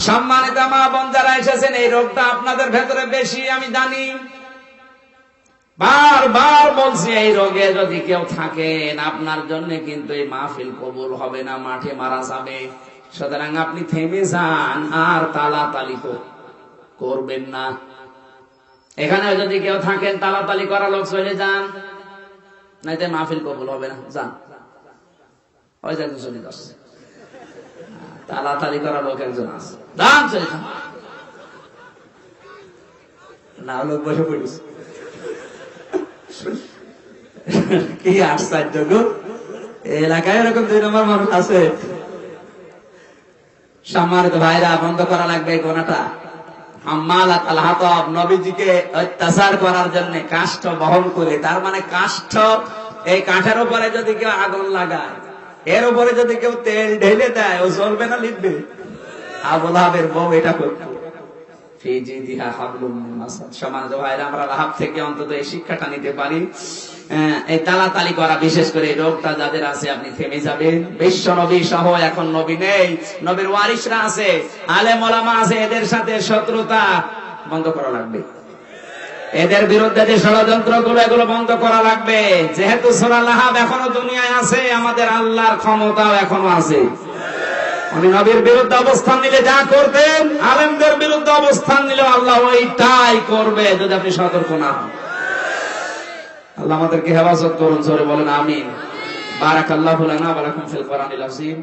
Speaker 1: সম্মানিত মা বোন যারা এসেছেন, এই রোগটা আপনাদের ভেতরে বেশি আমি জানি। বারবার বলছি, এই রোগে যদি কেউ থাকেন, আপনার জন্য কিন্তু এই মাহফিল কবুল হবে না, মাঠে মারা যাবে। সুতরাং আপনি থেমে যান, আর তালাতালি করবেন না। এখানে যদি কেউ থাকেন, তালাতালি করা লোক চলে যান, নাইতে মাহফিল কবুল হবে না। যান, ওই যে একজন চলে যাচ্ছে, তালাতালি করা লোক একজন আছে, যান চলে যান। না লোক বসে পড়েছে, কি আশ্চর্য গো, এলাকায় এরকম 2 নম্বর মানুষ আছে। সম্মানিত ভাইরা, বন্ধ করা লাগবে এই কোনাটা। হাম্মালাত আল হাতাব, নবীজিকে অত্যাচার করার জন্য কাষ্ঠ বহন করে, তার মানে কাষ্ঠ, এই কাঠের উপরে যদি কেউ আগুন লাগায়, এর উপরে যদি কেউ তেল ঢেলে দেয়, ও জ্বলবে না লিখবে? আবু লাহাবের বউ এটা করত। সমাজ ভাইরা, আমরা লাহাব থেকে অন্তত এই শিক্ষাটা নিতে পারি। এই তালাতালি করা, বিশেষ করে এই রোগটা যাদের আছে, আপনি থেমে যাবেন। বিশ্ব নবী সহ এখন নবী নেই, নবীর ওয়ারিসরা আছে, আলেম ওলামা আছে, এদের সাথে শত্রুতা বন্ধ করা লাগবে। এদের বিরুদ্ধে যে ষড়যন্ত্র গুলো, এগুলো বন্ধ করা লাগবে। যেহেতু সূরা লাহাব এখনো দুনিয়ায় আছে, আমাদের আল্লাহর ক্ষমতাও এখনো আছে। উনি নবীর বিরুদ্ধে অবস্থান নিলে যা করতেন, আলেমদের বিরুদ্ধে অবস্থান নিলে আল্লাহ ওইটাই করবে, যদি আপনি সতর্ক না হন। আল্লাহ আমাদেরকে হেফাজত করুন, জোরে বলেন আমিন। বারাকাল্লাহু লানা ওয়া লাকুম ফিল কোরআনিল আযীম।